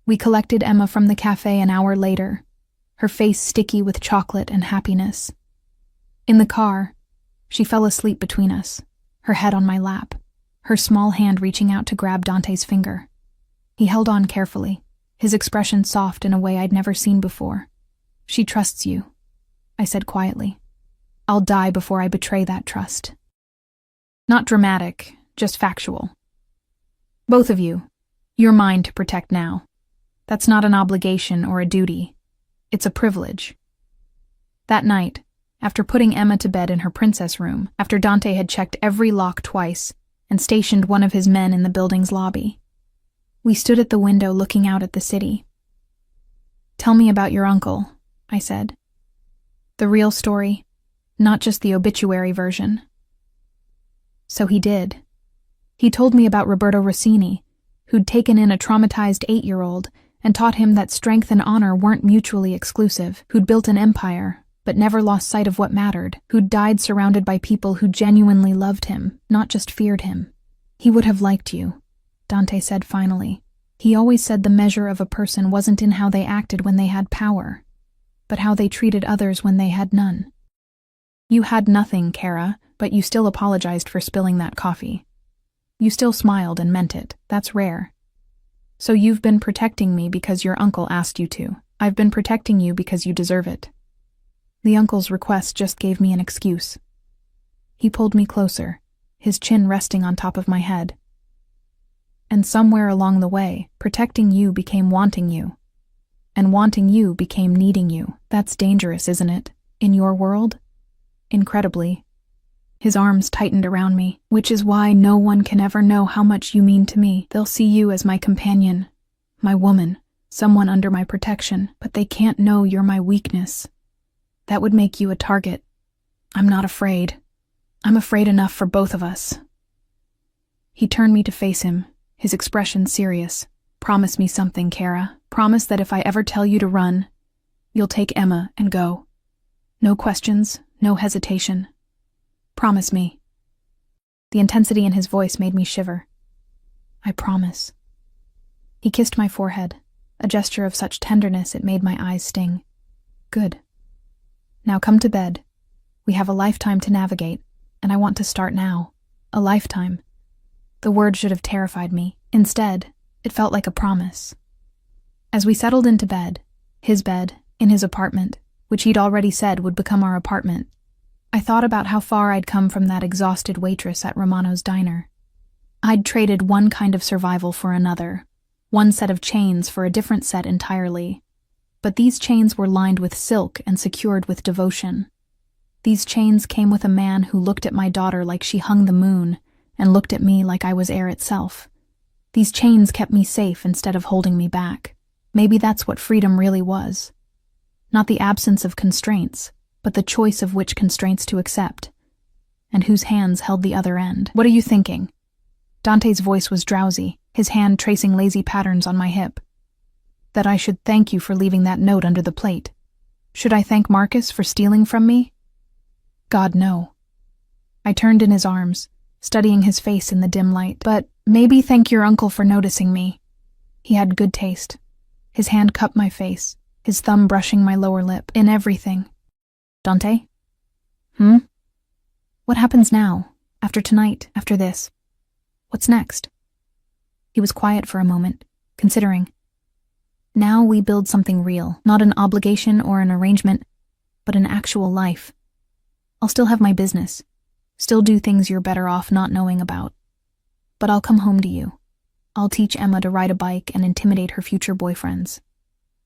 We collected Emma from the cafe an hour later, her face sticky with chocolate and happiness. In the car, she fell asleep between us, her head on my lap, her small hand reaching out to grab Dante's finger. He held on carefully, his expression soft in a way I'd never seen before. She trusts you, I said quietly. I'll die before I betray that trust. Not dramatic, just factual. Both of you, you're mine to protect now. That's not an obligation or a duty. It's a privilege. That night, after putting Emma to bed in her princess room, after Dante had checked every lock twice and stationed one of his men in the building's lobby, we stood at the window looking out at the city. Tell me about your uncle, I said. The real story, not just the obituary version. So he did. He told me about Roberto Rossini, who'd taken in a traumatized 8-year-old and taught him that strength and honor weren't mutually exclusive, who'd built an empire, but never lost sight of what mattered, who'd died surrounded by people who genuinely loved him, not just feared him. He would have liked you, Dante said finally. He always said the measure of a person wasn't in how they acted when they had power, but how they treated others when they had none. You had nothing, Kara, but you still apologized for spilling that coffee. You still smiled and meant it. That's rare. So you've been protecting me because your uncle asked you to. I've been protecting you because you deserve it. The uncle's request just gave me an excuse. He pulled me closer, his chin resting on top of my head. And somewhere along the way, protecting you became wanting you. And wanting you became needing you. That's dangerous, isn't it? In your world? Incredibly. His arms tightened around me, which is why no one can ever know how much you mean to me. They'll see you as my companion, my woman, someone under my protection, but they can't know you're my weakness. That would make you a target. I'm not afraid. I'm afraid enough for both of us. He turned me to face him, his expression serious. Promise me something, Kara. Promise that if I ever tell you to run, you'll take Emma and go. No questions, no hesitation. Promise me. The intensity in his voice made me shiver. I promise. He kissed my forehead, a gesture of such tenderness it made my eyes sting. Good. Now come to bed. We have a lifetime to navigate, and I want to start now. A lifetime. The word should have terrified me. Instead, it felt like a promise. As we settled into bed, his bed, in his apartment, which he'd already said would become our apartment, I thought about how far I'd come from that exhausted waitress at Romano's diner. I'd traded one kind of survival for another, one set of chains for a different set entirely. But these chains were lined with silk and secured with devotion. These chains came with a man who looked at my daughter like she hung the moon and looked at me like I was air itself. These chains kept me safe instead of holding me back. Maybe that's what freedom really was. Not the absence of constraints, but the choice of which constraints to accept, and whose hands held the other end. What are you thinking? Dante's voice was drowsy, his hand tracing lazy patterns on my hip. That I should thank you for leaving that note under the plate. Should I thank Marcus for stealing from me? God, no. I turned in his arms, studying his face in the dim light. But maybe thank your uncle for noticing me. He had good taste. His hand cupped my face, his thumb brushing my lower lip, in everything. Dante? What happens now? After tonight? After this? What's next? He was quiet for a moment, considering. Now we build something real, not an obligation or an arrangement, but an actual life. I'll still have my business, still do things you're better off not knowing about. But I'll come home to you. I'll teach Emma to ride a bike and intimidate her future boyfriends.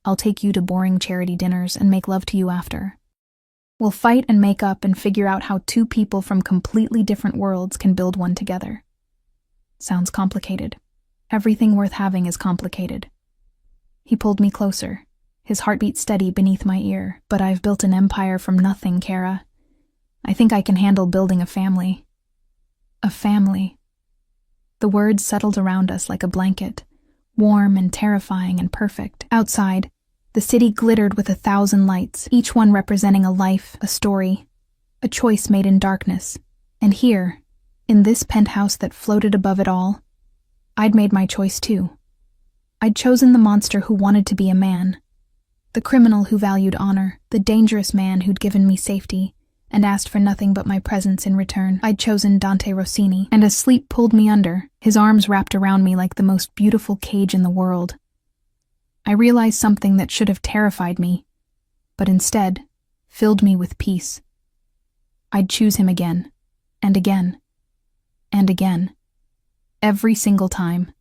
I'll take you to boring charity dinners and make love to you after. We'll fight and make up and figure out how two people from completely different worlds can build one together. Sounds complicated. Everything worth having is complicated. He pulled me closer, his heartbeat steady beneath my ear. But I've built an empire from nothing, Kara. I think I can handle building a family. A family. The words settled around us like a blanket, warm and terrifying and perfect. Outside, the city glittered with 1,000 lights, each one representing a life, a story, a choice made in darkness. And here, in this penthouse that floated above it all, I'd made my choice too. I'd chosen the monster who wanted to be a man, the criminal who valued honor, the dangerous man who'd given me safety and asked for nothing but my presence in return. I'd chosen Dante Rossini, and as sleep pulled me under, his arms wrapped around me like the most beautiful cage in the world, I realized something that should have terrified me, but instead filled me with peace. I'd choose him again, and again, and again, every single time.